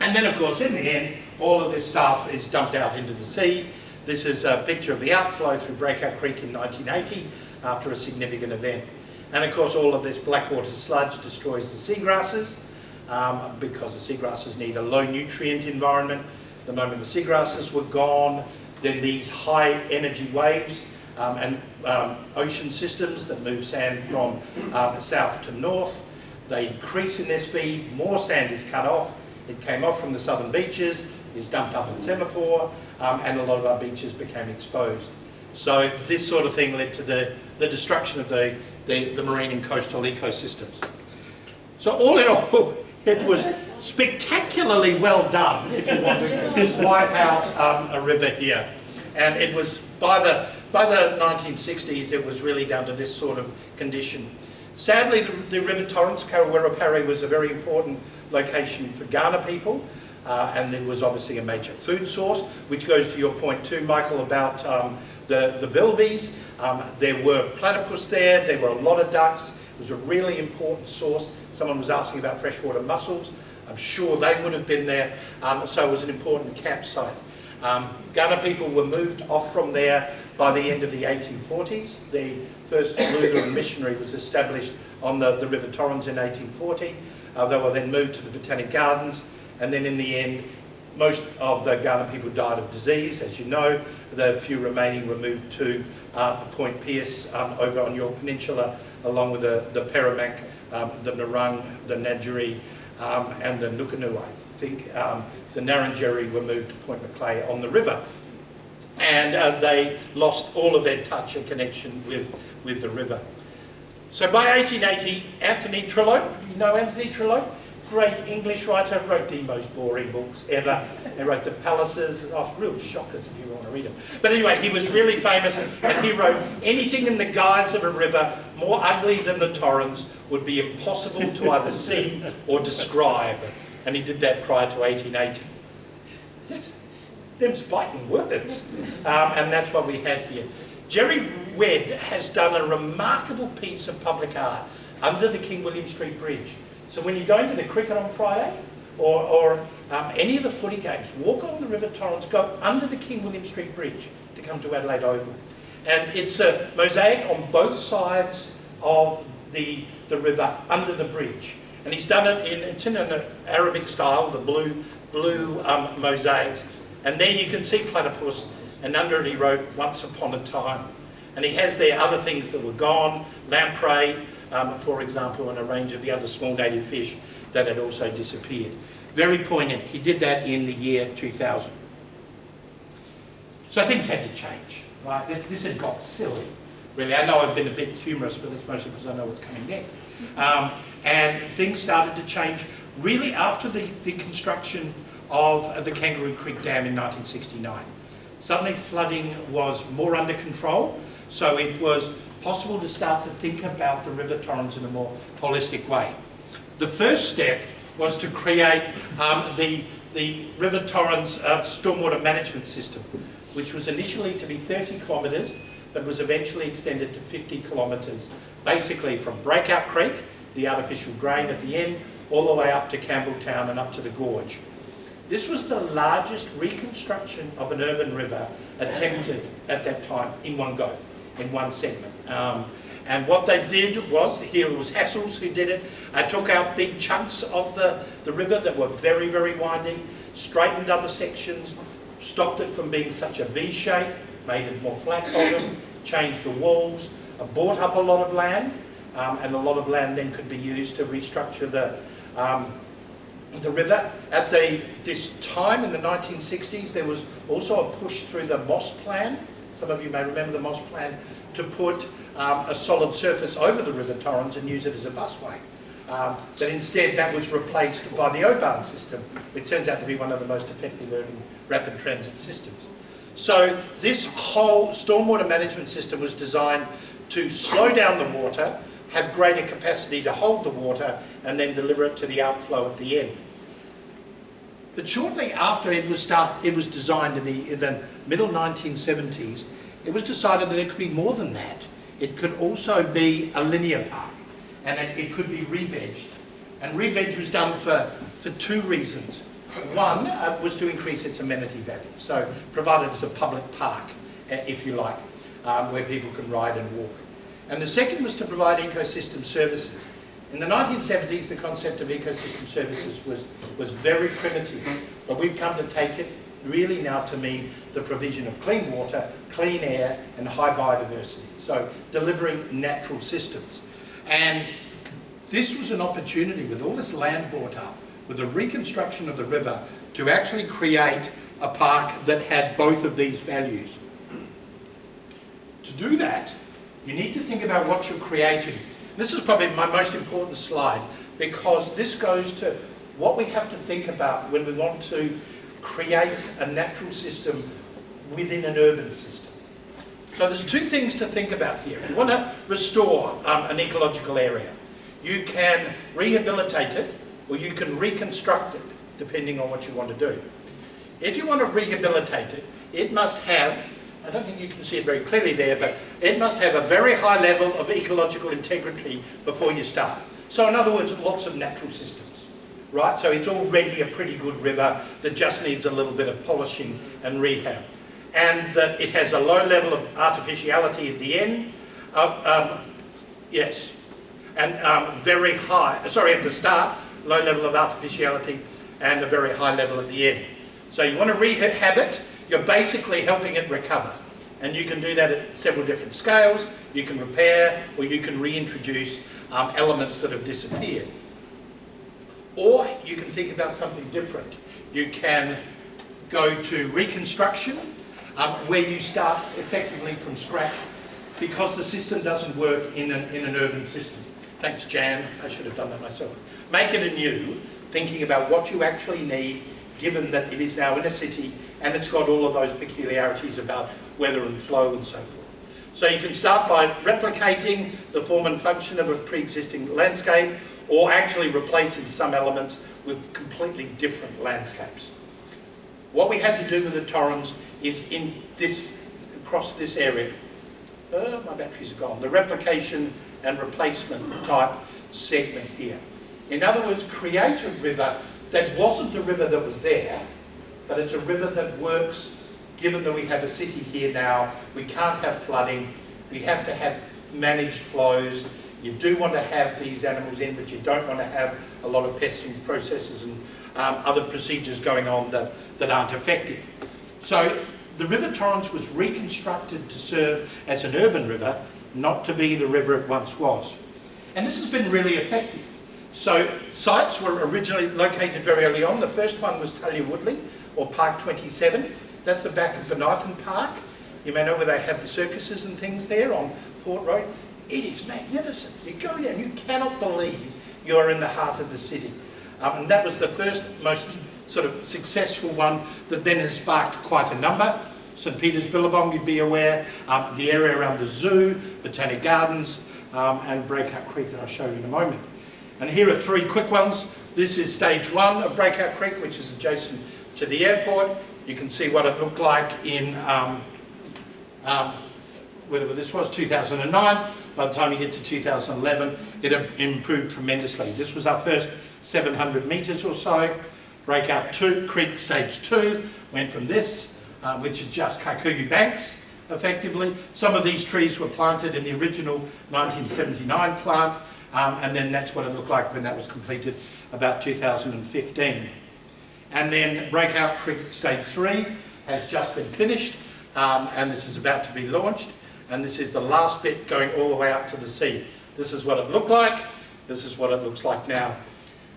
And then of course, in the end, all of this stuff is dumped out into the sea. This is a picture of the outflow through Breakout Creek in 1980 after a significant event. And of course, all of this blackwater sludge destroys the seagrasses because the seagrasses need a low nutrient environment. The moment the seagrasses were gone, then these high energy waves and ocean systems that move sand from south to north, they increase in their speed, more sand is cut off. It came off from the southern beaches, is dumped up at Semaphore, and a lot of our beaches became exposed. So this sort of thing led to the destruction of the marine and coastal ecosystems. So all in all, it was spectacularly well done if you want to wipe out a river here. And it was, by the 1960s, it was really down to this sort of condition. Sadly, the River Torrens, Karrawirra Parri, was a very important location for Kaurna people, and it was obviously a major food source, which goes to your point too, Michael, about the bilbies. There were platypus there were a lot of ducks. It was a really important source. Someone was asking about freshwater mussels. I'm sure they would have been there, so it was an important campsite. Kaurna people were moved off from there by the end of the 1840s. The first Lutheran missionary was established on the River Torrens in 1840. They were then moved to the Botanic Gardens, and then in the end, most of the Kaurna people died of disease, as you know. The few remaining were moved to Point Pearce over on York Peninsula, along with the Peramak, the Narung, the Nadjeri, and the Nukanu, I think. The Narrandjeri were moved to Point Macleay on the river. And they lost all of their touch and connection with the river. So by 1880, Anthony Trollope, you know Anthony Trollope? Great English writer, wrote the most boring books ever. He wrote The Palaces, real shockers if you want to read them. But anyway, he was really famous, and he wrote, anything in the guise of a river more ugly than the Torrens would be impossible to either see or describe. And he did that prior to 1880. Yes, them's biting words. And that's what we had here. Jerry Wedd has done a remarkable piece of public art under the King William Street Bridge. So when you're going to the cricket on Friday, or any of the footy games, walk on the River Torrens, go under the King William Street Bridge to come to Adelaide Oval. And it's a mosaic on both sides of the river under the bridge. And he's done it it's in an Arabic style, the blue mosaics. And there you can see platypus, and under it he wrote, once upon a time. And he has there other things that were gone, lamprey, for example, and a range of the other small native fish that had also disappeared. Very poignant. He did that in the year 2000. So things had to change, right? This had got silly, really. I know I've been a bit humorous, but that's mostly because I know what's coming next. And things started to change really after the construction of the Kangaroo Creek Dam in 1969. Suddenly flooding was more under control, so it was possible to start to think about the River Torrens in a more holistic way. The first step was to create the River Torrens stormwater management system, which was initially to be 30 kilometres, but was eventually extended to 50 kilometres, basically from Breakout Creek, the artificial drain at the end, all the way up to Campbelltown and up to the gorge. This was the largest reconstruction of an urban river attempted at that time in one go, in one segment. And what they did was, here it was Hassels who did it, took out big chunks of the river that were very, very winding, straightened other sections, stopped it from being such a V shape, made it more flat bottom, changed the walls, bought up a lot of land, and a lot of land then could be used to restructure the river. At this time in the 1960s, there was also a push through the Moss Plan some of you may remember the Moss Plan, to put a solid surface over the River Torrens and use it as a busway. But instead that was replaced by the O-Bahn system, which turns out to be one of the most effective urban rapid transit systems. So this whole stormwater management system was designed to slow down the water, have greater capacity to hold the water, and then deliver it to the outflow at the end. But shortly after it was designed in the middle 1970s, it was decided that it could be more than that. It could also be a linear park, and it could be re-vegged. And re-veg was done for two reasons. One was to increase its amenity value, so provide it as a public park, if you like, where people can ride and walk. And the second was to provide ecosystem services. In the 1970s, the concept of ecosystem services was very primitive, but we've come to take it really now to mean the provision of clean water, clean air, and high biodiversity. So delivering natural systems. And this was an opportunity, with all this land bought up, with the reconstruction of the river, to actually create a park that had both of these values. To do that, you need to think about what you're creating. This is probably my most important slide, because this goes to what we have to think about when we want to create a natural system within an urban system. So there's two things to think about here. If you want to restore an ecological area, you can rehabilitate it or you can reconstruct it, depending on what you want to do. If you want to rehabilitate it, it must have, I don't think you can see it very clearly there, but it must have a very high level of ecological integrity before you start. So in other words, lots of natural systems, right? So it's already a pretty good river that just needs a little bit of polishing and rehab. And that it has a low level of artificiality at the end, yes, and very high, sorry, at the start, low level of artificiality and a very high level at the end. So you want to rehab it, you're basically helping it recover. And you can do that at several different scales. You can repair or you can reintroduce elements that have disappeared. Or you can think about something different. You can go to reconstruction, where you start effectively from scratch because the system doesn't work in an urban system. Thanks, Jan. I should have done that myself. Make it anew, thinking about what you actually need, given that it is now in a city and it's got all of those peculiarities about weather and flow and so forth. So you can start by replicating the form and function of a pre-existing landscape, or actually replacing some elements with completely different landscapes. What we had to do with the Torrens is across this area. My batteries are gone. The replication and replacement type segment here. In other words, create a river that wasn't a river that was there, but it's a river that works, given that we have a city here now. We can't have flooding. We have to have managed flows. You do want to have these animals in, but you don't want to have a lot of pesting processes and other procedures going on that aren't effective. So the River Torrens was reconstructed to serve as an urban river, not to be the river it once was. And this has been really effective. So sites were originally located very early on. The first one was Talia Woodley, or Park 27. That's the back of the Benithan Park. You may know where they have the circuses and things there on Port Road. It is magnificent. You go there and you cannot believe you're in the heart of the city. And that was the first most sort of successful one that then has sparked quite a number. St Peter's Billabong, you'd be aware, the area around the zoo, Botanic Gardens, and Breakout Creek that I'll show you in a moment. And here are three quick ones. This is stage one of Breakout Creek, which is adjacent to the airport. You can see what it looked like in, whatever this was, 2009. By the time you get to 2011, it improved tremendously. This was our first 700 metres or so. Breakout Creek stage 2 went from this, which is just Kikuyu banks, effectively. Some of these trees were planted in the original 1979 plant, and then that's what it looked like when that was completed about 2015. And then Breakout Creek stage 3 has just been finished, and this is about to be launched. And this is the last bit going all the way out to the sea. This is what it looked like. This is what it looks like now.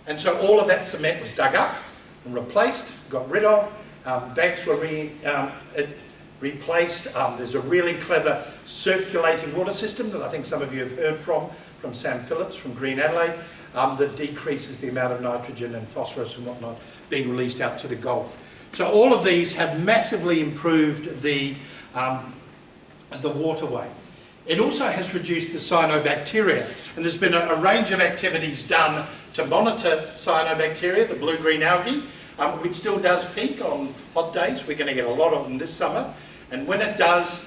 And so all of that cement was dug up and replaced, got rid of. Banks were replaced. There's a really clever circulating water system that I think some of you have heard from Sam Phillips from Green Adelaide, that decreases the amount of nitrogen and phosphorus and whatnot being released out to the Gulf. So all of these have massively improved the waterway. It also has reduced the cyanobacteria, and there's been a range of activities done to monitor cyanobacteria, the blue-green algae, which still does peak on hot days. We're going to get a lot of them this summer, and when it does,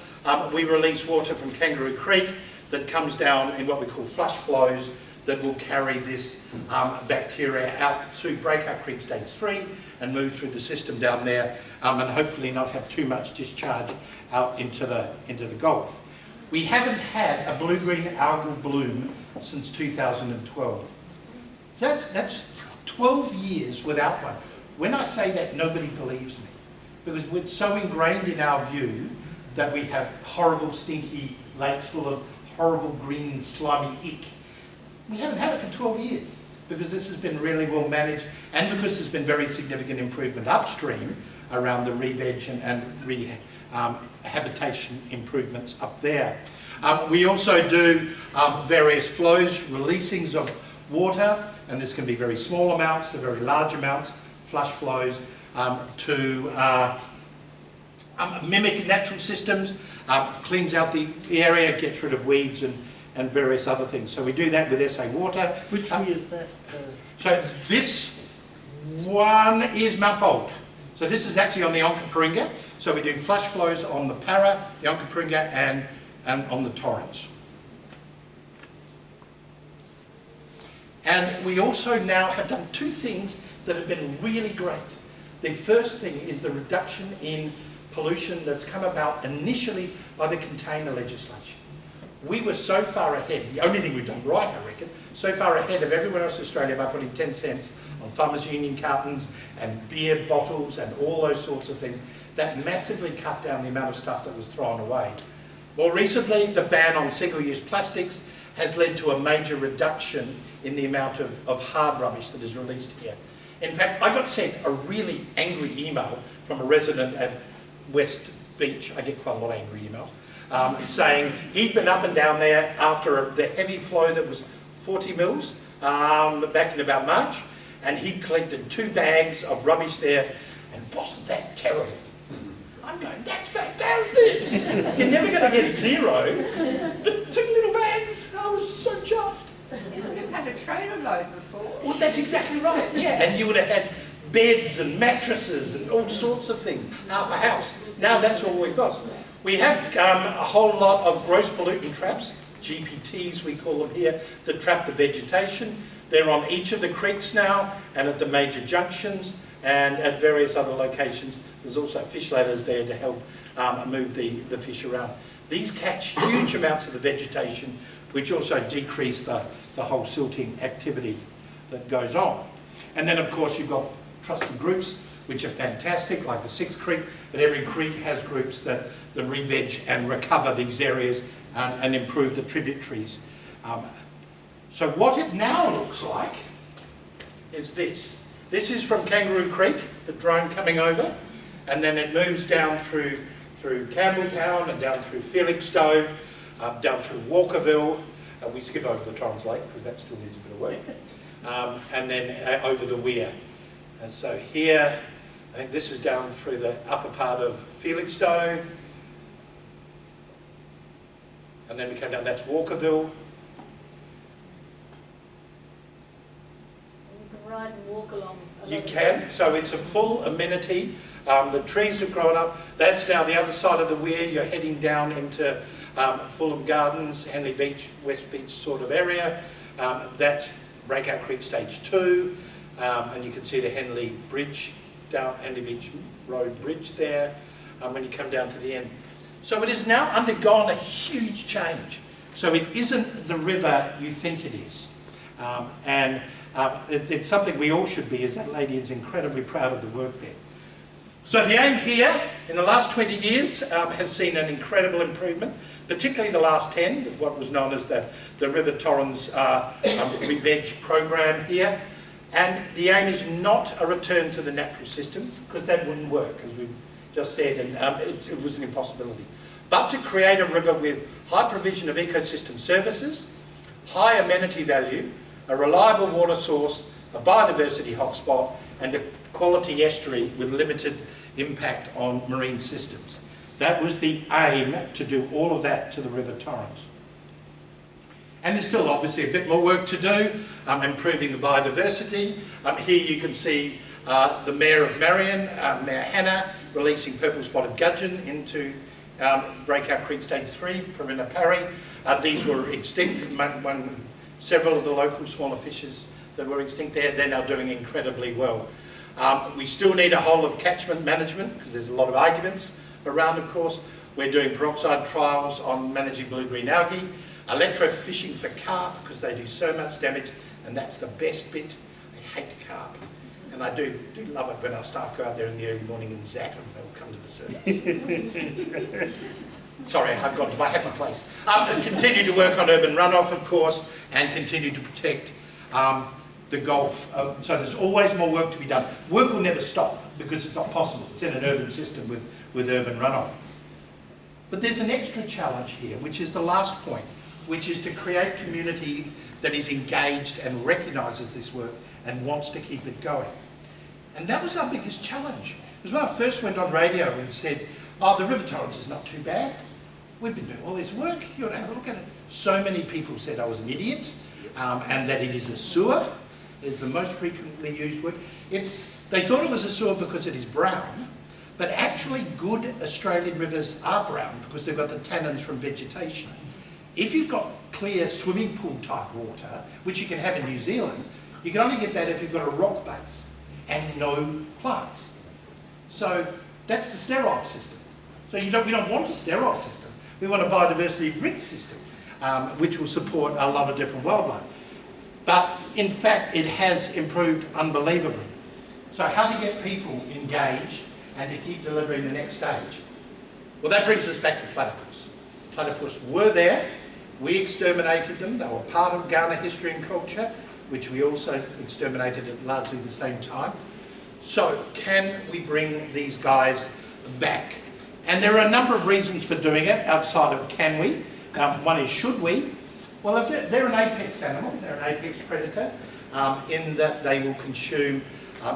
we release water from Karrawirra Creek that comes down in what we call flush flows that will carry this bacteria out to Breakout Creek Stage 3 and move through the system down there, and hopefully not have too much discharge out into the Gulf. We haven't had a blue-green algal bloom since 2012. That's 12 years without one. When I say that, nobody believes me, because we're so ingrained in our view that we have horrible, stinky lakes full of horrible green, slimy ick. We haven't had it for 12 years because this has been really well managed, and because there's been very significant improvement upstream around the re-veg and habitation improvements up there. We also do various flows, releasings of water, and this can be very small amounts to very large amounts, flush flows, to mimic natural systems, cleans out the area, gets rid of weeds and various other things. So we do that with SA Water. Which tree is that? So this one is Mount Bold. So this is actually on the Onkaparinga. So we do flush flows on the Parra, the Onkaparinga, and on the Torrens. And we also now have done two things that have been really great. The first thing is the reduction in pollution that's come about initially by the container legislation. We were so far ahead, the only thing we've done right, I reckon, so far ahead of everyone else in Australia by putting 10 cents on Farmers Union cartons and beer bottles and all those sorts of things, that massively cut down the amount of stuff that was thrown away. More recently, the ban on single-use plastics has led to a major reduction in the amount of hard rubbish that is released here. In fact, I got sent a really angry email from a resident at West Beach. I get quite a lot of angry emails, saying he'd been up and down there after the heavy flow that was 40 mils back in about March, and he collected 2 bags of rubbish there, and wasn't that terrible? I'm going, that's fantastic! You're never going to get 0, but 2 little bags, I was so chuffed. You've had a trailer load before. Well, that's exactly right, yeah. And you would have had beds and mattresses and all sorts of things, half a house. Now that's all we've got. We have a whole lot of gross pollutant traps, GPTs we call them here, that trap the vegetation. They're on each of the creeks now and at the major junctions and at various other locations. There's also fish ladders there to help move the fish around. These catch huge amounts of the vegetation, which also decrease the whole silting activity that goes on. And then, of course, you've got trusted groups, which are fantastic, like the 6th Creek, but every creek has groups that re-veg and recover these areas and improve the tributaries. So what it now looks like is this. This is from Kangaroo Creek, the drone coming over, and then it moves down through Campbelltown and down through Felixstowe, down through Walkerville. We skip over the Torrens Lake because that still needs a bit of work, and then over the Weir. And so here, I think this is down through the upper part of Felixstowe, and then we come down, that's Walkerville. You can ride and walk along. You can, so it's a full amenity. The trees have grown up. That's now the other side of the Weir. You're heading down into Fulham Gardens, Henley Beach, West Beach sort of area. That's Breakout Creek Stage 2, and you can see the Henley Bridge, down Henley Beach Road Bridge there, when you come down to the end. So it has now undergone a huge change. So it isn't the river you think it is. It's something we all should be, as Adelaideans, incredibly proud of the work there. So the aim here, in the last 20 years, has seen an incredible improvement, particularly the last 10, what was known as the River Torrens re-veg program here. And the aim is not a return to the natural system, because that wouldn't work, as we've just said, and it was an impossibility. But to create a river with high provision of ecosystem services, high amenity value, a reliable water source, a biodiversity hotspot, and a quality estuary with limited impact on marine systems. That was the aim, to do all of that to the River Torrens. And there's still obviously a bit more work to do, improving the biodiversity. Here you can see the Mayor of Marion, Mayor Hannah, releasing purple spotted gudgeon into Breakout Creek Stage 3, Karrawirra Parri. These were extinct, several of the local smaller fishes that were extinct there, they're now doing incredibly well. We still need a whole of catchment management, because there's a lot of arguments around, of course. We're doing peroxide trials on managing blue-green algae, electrofishing for carp, because they do so much damage, and that's the best bit. I hate carp. And I do love it when our staff go out there in the early morning and zap them, they'll come to the service. Sorry, I've got to my happy place. Continue to work on urban runoff, of course, and continue to protect the Gulf. So there's always more work to be done. Work will never stop, because it's not possible. It's in an urban system with urban runoff. But there's an extra challenge here, which is the last point, which is to create community that is engaged and recognises this work and wants to keep it going. And that was our biggest challenge. Because when I first went on radio and said, oh, the River Torrens is not too bad. We've been doing all this work, you ought to have a look at it. So many people said I was an idiot, and that it is a sewer. Is the most frequently used word. They thought it was a sewer because it is brown, but actually good Australian rivers are brown because they've got the tannins from vegetation. If you've got clear swimming pool type water, which you can have in New Zealand, you can only get that if you've got a rock base and no plants. So that's the sterile system. So we don't want a sterile system. We want a biodiversity rich system, which will support a lot of different wildlife. But in fact, it has improved unbelievably. So how to get people engaged and to keep delivering the next stage? Well, that brings us back to platypus. Platypus were there. We exterminated them. They were part of Ghana history and culture, which we also exterminated at largely the same time. So can we bring these guys back? And there are a number of reasons for doing it outside of can we. One is should we. Well, if they're an apex animal, they're an apex predator, in that they will consume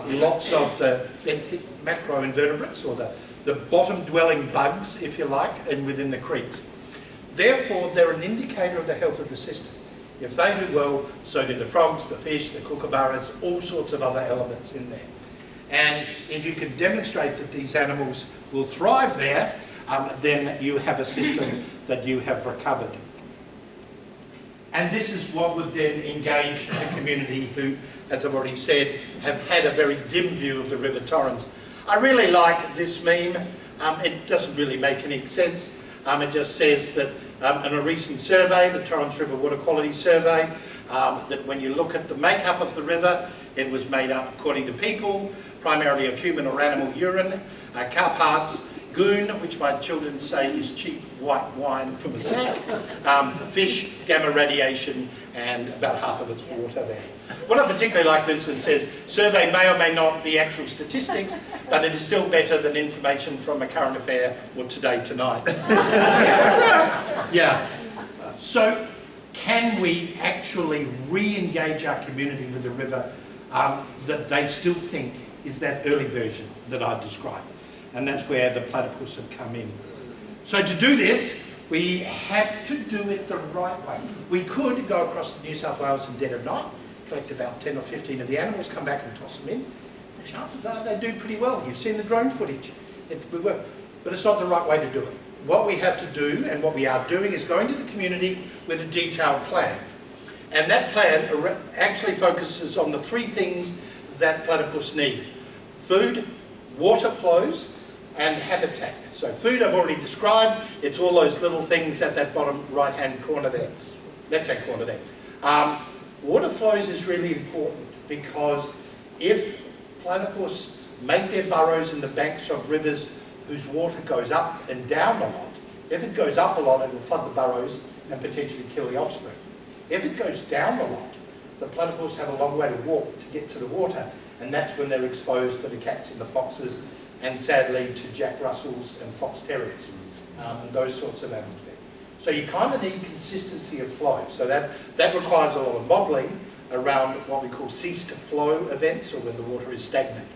lots of the benthic macroinvertebrates, or the bottom-dwelling bugs, if you like, and within the creeks. Therefore, they're an indicator of the health of the system. If they do well, so do the frogs, the fish, the kookaburras, all sorts of other elements in there. And if you can demonstrate that these animals will thrive there, then you have a system that you have recovered. And this is what would then engage the community who, as I've already said, have had a very dim view of the River Torrens. I really like this meme. It doesn't really make any sense. It just says that in a recent survey, the Torrens River Water Quality Survey, that when you look at the makeup of the river, it was made up, according to people, primarily of human or animal urine, car parts, goon, which my children say is cheap white wine from a sack, fish, gamma radiation, and about half of its water there. What I particularly like this, it says, survey may or may not be actual statistics, but it is still better than information from a current affair or Today Tonight. Yeah. So can we actually re-engage our community with the river that they still think is that early version that I described? And that's where the platypus have come in. So to do this, we have to do it the right way. We could go across to New South Wales in dead of night, collect about 10 or 15 of the animals, come back and toss them in. The chances are they do pretty well. You've seen the drone footage. It would work. But it's not the right way to do it. What we have to do, and what we are doing, is going to the community with a detailed plan. And that plan actually focuses on the three things that platypus need: food, water flows, and habitat. So food I've already described. It's all those little things at that bottom right-hand corner there, left-hand corner there. Water flows is really important, because if platypus make their burrows in the banks of rivers whose water goes up and down a lot, if it goes up a lot, it will flood the burrows and potentially kill the offspring. If it goes down a lot, the platypus have a long way to walk to get to the water, and that's when they're exposed to the cats and the foxes and sadly to Jack Russells and Fox Terriers, and those sorts of animals there. So you kind of need consistency of flow. So that requires a lot of modelling around what we call cease-to-flow events, or when the water is stagnant.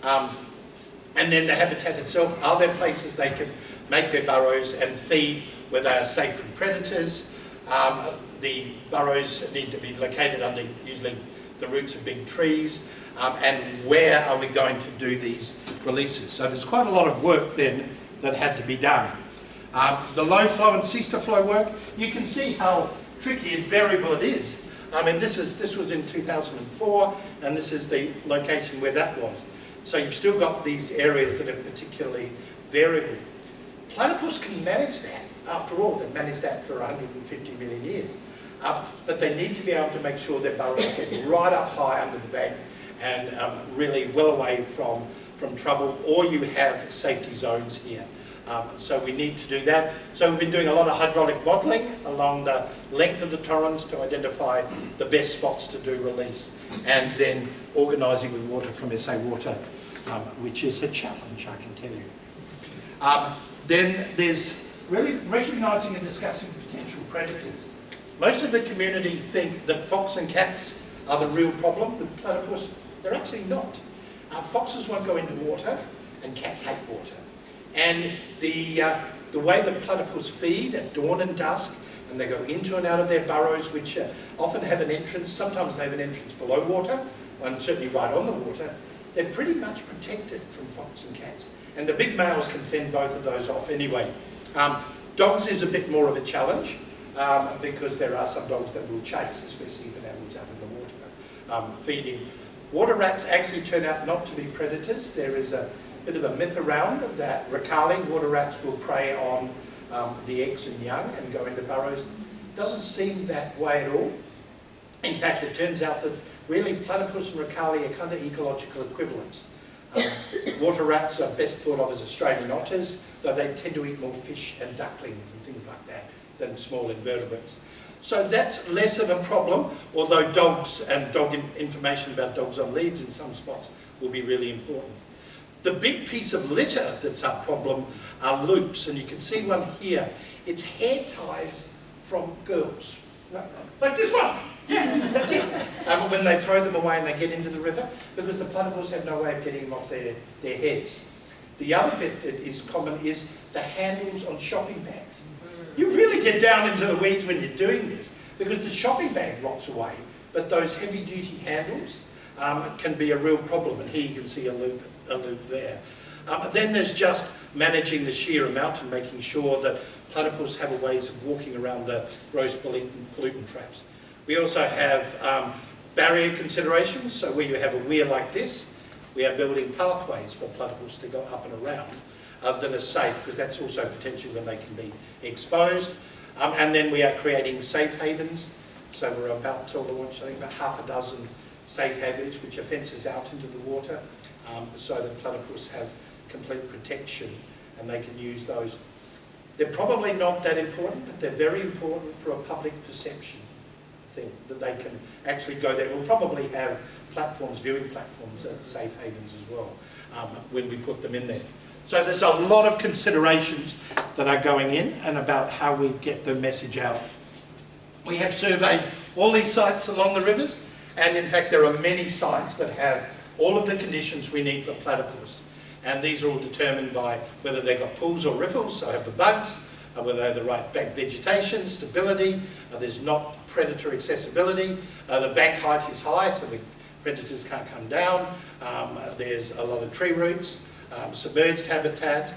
And then the habitat itself, are there places they can make their burrows and feed where they are safe from predators? The burrows need to be located under usually the roots of big trees, and where are we going to do these releases? So there's quite a lot of work then that had to be done. The low flow and cease to flow work, you can see how tricky and variable it is. I mean, this was in 2004, and this is the location where that was. So you've still got these areas that are particularly variable. Platypus can manage that. After all, they've managed that for 150 million years. But they need to be able to make sure their burrows get right up high under the bank and really well away from trouble, or you have safety zones here. So we need to do that. So we've been doing a lot of hydraulic modelling along the length of the torrens to identify the best spots to do release, and then organising with water from SA Water, which is a challenge, I can tell you. Then there's really recognising and discussing potential predators. Most of the community think that fox and cats are the real problem with platypus. They're actually not. Foxes won't go into water, and cats hate water. And the way the platypus feed at dawn and dusk, and they go into and out of their burrows, which often have an entrance, sometimes they have an entrance below water, and certainly right on the water, they're pretty much protected from fox and cats. And the big males can fend both of those off anyway. Dogs is a bit more of a challenge, because there are some dogs that will chase, especially if an animal's out in the water feeding. Water rats actually turn out not to be predators. There is a bit of a myth around that ricali, water rats, will prey on the eggs and young and go into burrows. Doesn't seem that way at all. In fact, it turns out that really platypus and ricali are kind of ecological equivalents. Water rats are best thought of as Australian otters, though they tend to eat more fish and ducklings and things like that than small invertebrates. So that's less of a problem, although dogs and information about dogs on leads in some spots will be really important. The big piece of litter that's our problem are loops, and you can see one here. It's hair ties from girls. Like this one! Yeah, that's it. When they throw them away and they get into the river, because the platypus have no way of getting them off their heads. The other bit that is common is the handles on shopping bags. You really get down into the weeds when you're doing this, because the shopping bag rots away, but those heavy-duty handles can be a real problem, and here you can see a loop there. Then there's just managing the shear amount and making sure that platypus have ways of walking around the gross pollutant traps. We also have barrier considerations, so where you have a weir like this, we are building pathways for platypus to go up and around that are safe, because that's also potentially when they can be exposed. And then we are creating safe havens, so we're about to launch, I think, about half a dozen safe havens, which are fences out into the water, so that platypus have complete protection and they can use those. They're probably not that important, but they're very important for a public perception thing, that they can actually go there. We'll probably have platforms, viewing platforms at safe havens as well, when we put them in there. So there's a lot of considerations that are going in and about how we get the message out. We have surveyed all these sites along the rivers, and in fact there are many sites that have all of the conditions we need for platypus. And these are all determined by whether they've got pools or riffles, so have the bugs, whether they have the right bank vegetation, stability, there's not predator accessibility, the bank height is high so the predators can't come down, there's a lot of tree roots, submerged habitat,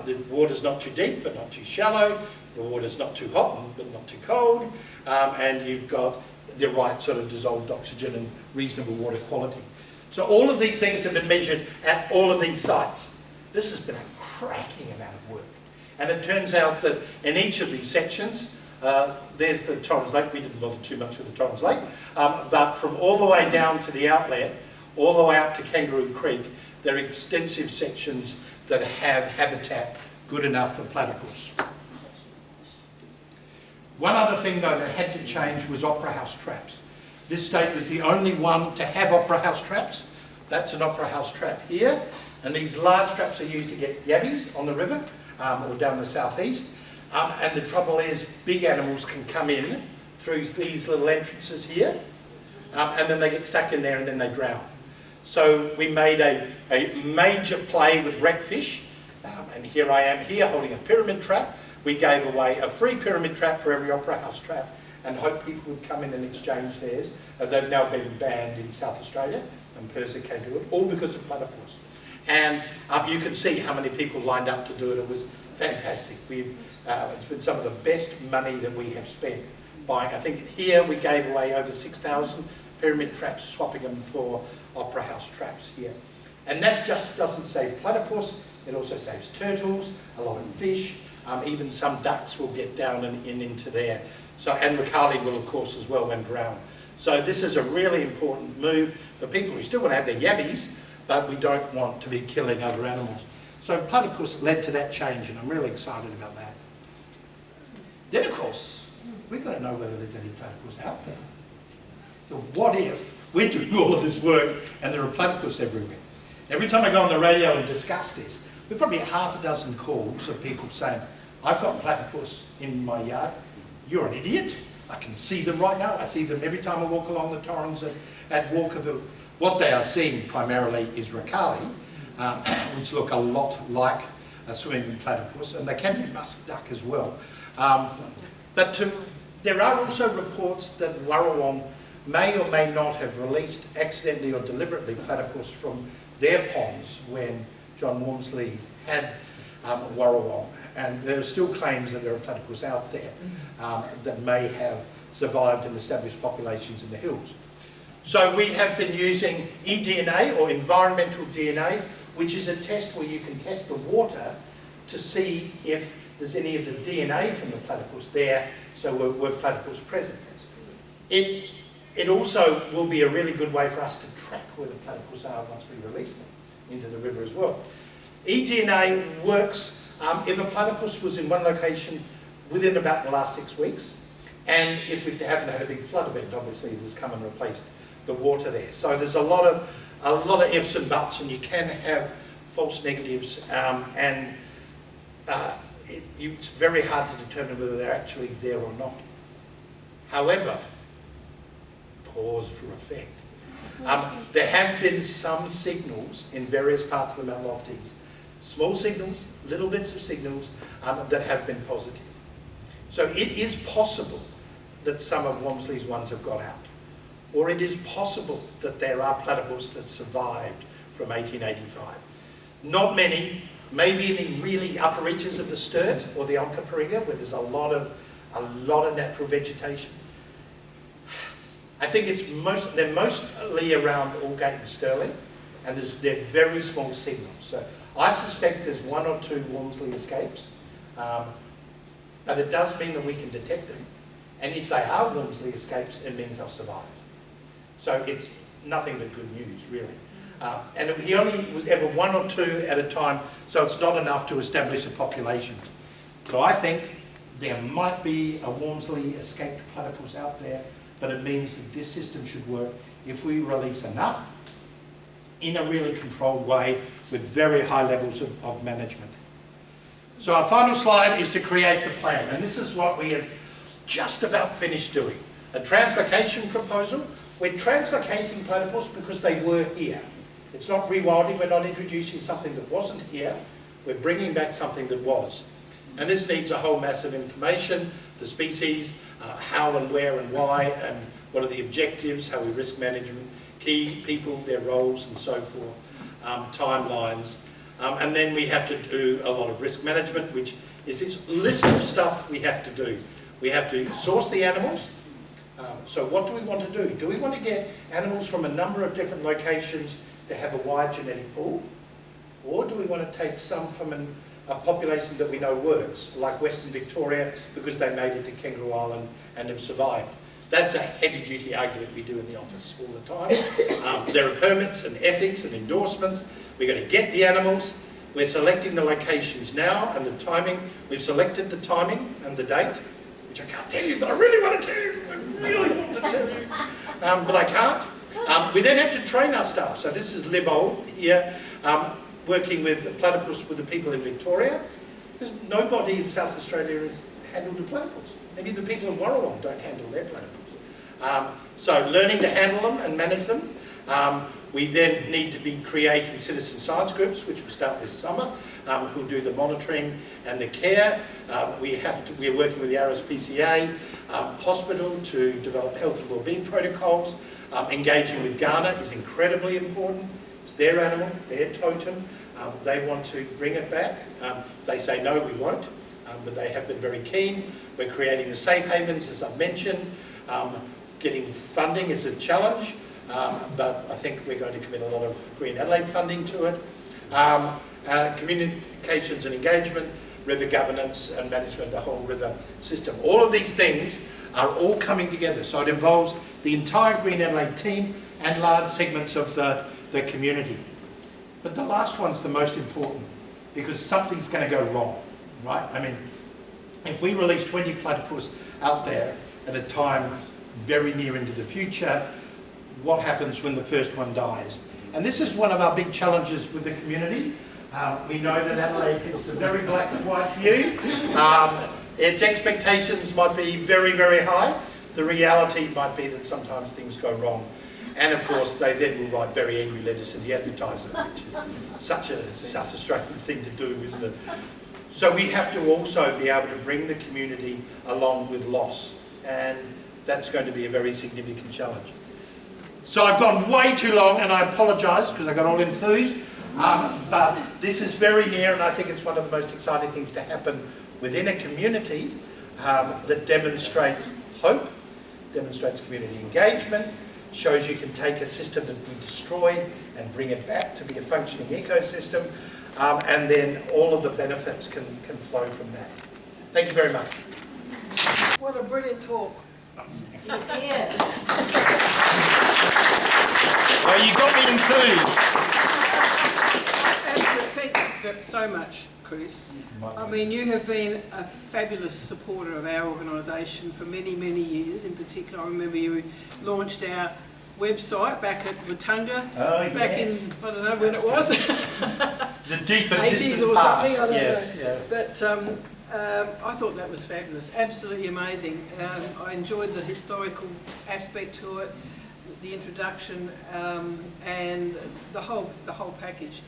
the water's not too deep but not too shallow, the water's not too hot but not too cold, and you've got the right sort of dissolved oxygen and reasonable water quality. So all of these things have been measured at all of these sites. This has been a cracking amount of work. And it turns out that in each of these sections, there's the Torrens Lake. We didn't bother too much with the Torrens Lake, but from all the way down to the outlet, all the way up to Karrawirra Creek, there are extensive sections that have habitat good enough for platypus. One other thing though that had to change was opera house traps. This state was the only one to have opera house traps. That's an opera house trap here, And these large traps are used to get yabbies on the river or down the southeast. And the trouble is, big animals can come in through these little entrances here, and then they get stuck in there and then they drown. So we made a major play with wreck fish, and here I am here holding a pyramid trap. We gave away a free pyramid trap for every Opera House trap and hoped people would come in and exchange theirs. They've now been banned in South Australia, and Persa can do it, all because of platypus. And you can see how many people lined up to do it. It was fantastic. It's been some of the best money that we have spent buying. I think here we gave away over 6,000 pyramid traps, swapping them for Opera House traps here. And that just doesn't save platypus, it also saves turtles, a lot of fish, even some ducks will get down and into there. So, and Macali will of course as well when drowned. So this is a really important move for people who still want to have their yabbies, but we don't want to be killing other animals. So platypus led to that change, and I'm really excited about that. Then of course, we've got to know whether there's any platypus out there. So what if we're doing all of this work and there are platypus everywhere? Every time I go on the radio and discuss this, we probably get half a dozen calls of people saying, I've got platypus in my yard. You're an idiot. I can see them right now. I see them every time I walk along the Torrens at Walkerville. What they are seeing primarily is ricali, which look a lot like a swimming platypus, and they can be musk duck as well. There are also reports that Warrawong may or may not have released accidentally or deliberately platypus from their ponds when John Walmsley had Warrawong. And there are still claims that there are platypus out there that may have survived in established populations in the hills. So we have been using eDNA, or environmental DNA, which is a test where you can test the water to see if there's any of the DNA from the platypus there, so were platypus present. It also will be a really good way for us to track where the platypus are once we release them into the river as well. eDNA works if a platypus was in one location within about the last 6 weeks, and if we haven't had a big flood event, obviously that's come and replaced the water there. So there's a lot of ifs and buts, and you can have false negatives, and it's very hard to determine whether they're actually there or not. However, cause for effect. There have been some signals in various parts of the Mount Lofties, small signals, little bits of signals that have been positive. So it is possible that some of Walmsley's ones have got out, or it is possible that there are platypus that survived from 1885. Not many, maybe in the really upper reaches of the Sturt or the Onkaparinga, where there's a lot of natural vegetation. I think they're mostly around Aldgate and Stirling, and they're very small signals. So I suspect there's 1 or 2 Walmsley escapes, but it does mean that we can detect them. And if they are Walmsley escapes, it means they'll survive. So it's nothing but good news, really. And he only was ever 1 or 2 at a time, so it's not enough to establish a population. So I think there might be a Walmsley escaped platypus out there, but it means that this system should work if we release enough in a really controlled way with very high levels of management. So our final slide is to create the plan, and this is what we have just about finished doing. A translocation proposal. We're translocating platypus because they were here. It's not rewilding, we're not introducing something that wasn't here, we're bringing back something that was. And this needs a whole mass of information, the species, how and where and why, and what are the objectives, how we risk management, key people, their roles and so forth, timelines. And then we have to do a lot of risk management, which is this list of stuff we have to do. We have to source the animals. So what do we want to do? Do we want to get animals from a number of different locations to have a wide genetic pool? Or do we want to take some from a population that we know works, like Western Victoria, because they made it to Kangaroo Island and have survived? That's a heavy-duty argument we do in the office all the time. There are permits and ethics and endorsements. We've got to get the animals. We're selecting the locations now and the timing. We've selected the timing and the date, which I can't tell you, but I really want to tell you. I really want to tell you. But I can't. We then have to train our staff. So this is Liv Old here. working with Platypus with the people in Victoria, because nobody in South Australia has handled a platypus. Maybe the people in Warrawong don't handle their platypus. So learning to handle them and manage them. We then need to be creating citizen science groups, which will start this summer, who do the monitoring and the care. We're working with the RSPCA hospital to develop health and wellbeing protocols. Engaging with Ghana is incredibly important. It's their animal, their totem. They want to bring it back. If they say no, we won't, but they have been very keen. We're creating the safe havens, as I've mentioned. Getting funding is a challenge, but I think we're going to commit a lot of Green Adelaide funding to it. Communications and engagement, river governance and management of the whole river system. All of these things are all coming together, so it involves the entire Green Adelaide team and large segments of the community. But the last one's the most important, because something's going to go wrong, right? I mean, if we release 20 platypus out there at a time very near into the future, what happens when the first one dies? And this is one of our big challenges with the community. We know that Adelaide is a very black and white view. Its expectations might be very, very high. The reality might be that sometimes things go wrong. And of course, they then will write very angry letters to the advertiser, which is such a South Australian thing to do, isn't it? So we have to also be able to bring the community along with loss. And that's going to be a very significant challenge. So I've gone way too long, and I apologise because I got all enthused. But this is very near, and I think it's one of the most exciting things to happen within a community that demonstrates hope, demonstrates community engagement, shows you can take a system that we destroyed and bring it back to be a functioning ecosystem, and then all of the benefits can flow from that. Thank you very much. What a brilliant talk. Yeah. Well, you got me enthused. Thanks so much, Chris. I mean, you have been a fabulous supporter of our organisation for many, many years. In particular, I remember you launched our website back at Watunga, back in, I don't know when it was. The deeper 80s distant or past. something, I don't Yes, know. yeah. But I thought that was fabulous, absolutely amazing. I enjoyed the historical aspect to it, the introduction, and the whole package.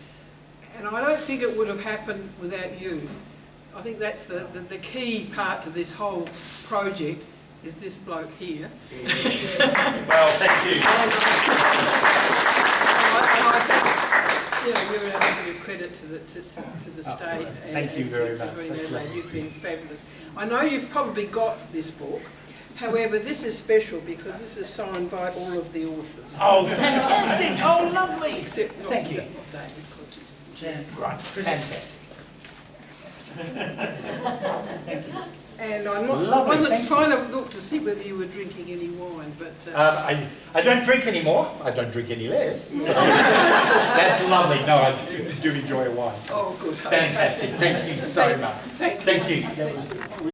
And I don't think it would have happened without you. I think that's the key part to this whole project, is this bloke here. Well, thank you. You know, you're an absolute credit to the state. Thank you very much. Green Adelaide. You've been fabulous. I know you've probably got this book. However, this is special because this is signed by all of the authors. Oh, fantastic! Oh, lovely! Except not Thank you. David, because he's Right, fantastic. And I Lovely, wasn't thank trying to look to see whether you were drinking any wine, but... I don't drink anymore. I don't drink any less. That's lovely. No, I do enjoy a wine. Oh, good. Fantastic. Thank you so much. Thank you. Thank you.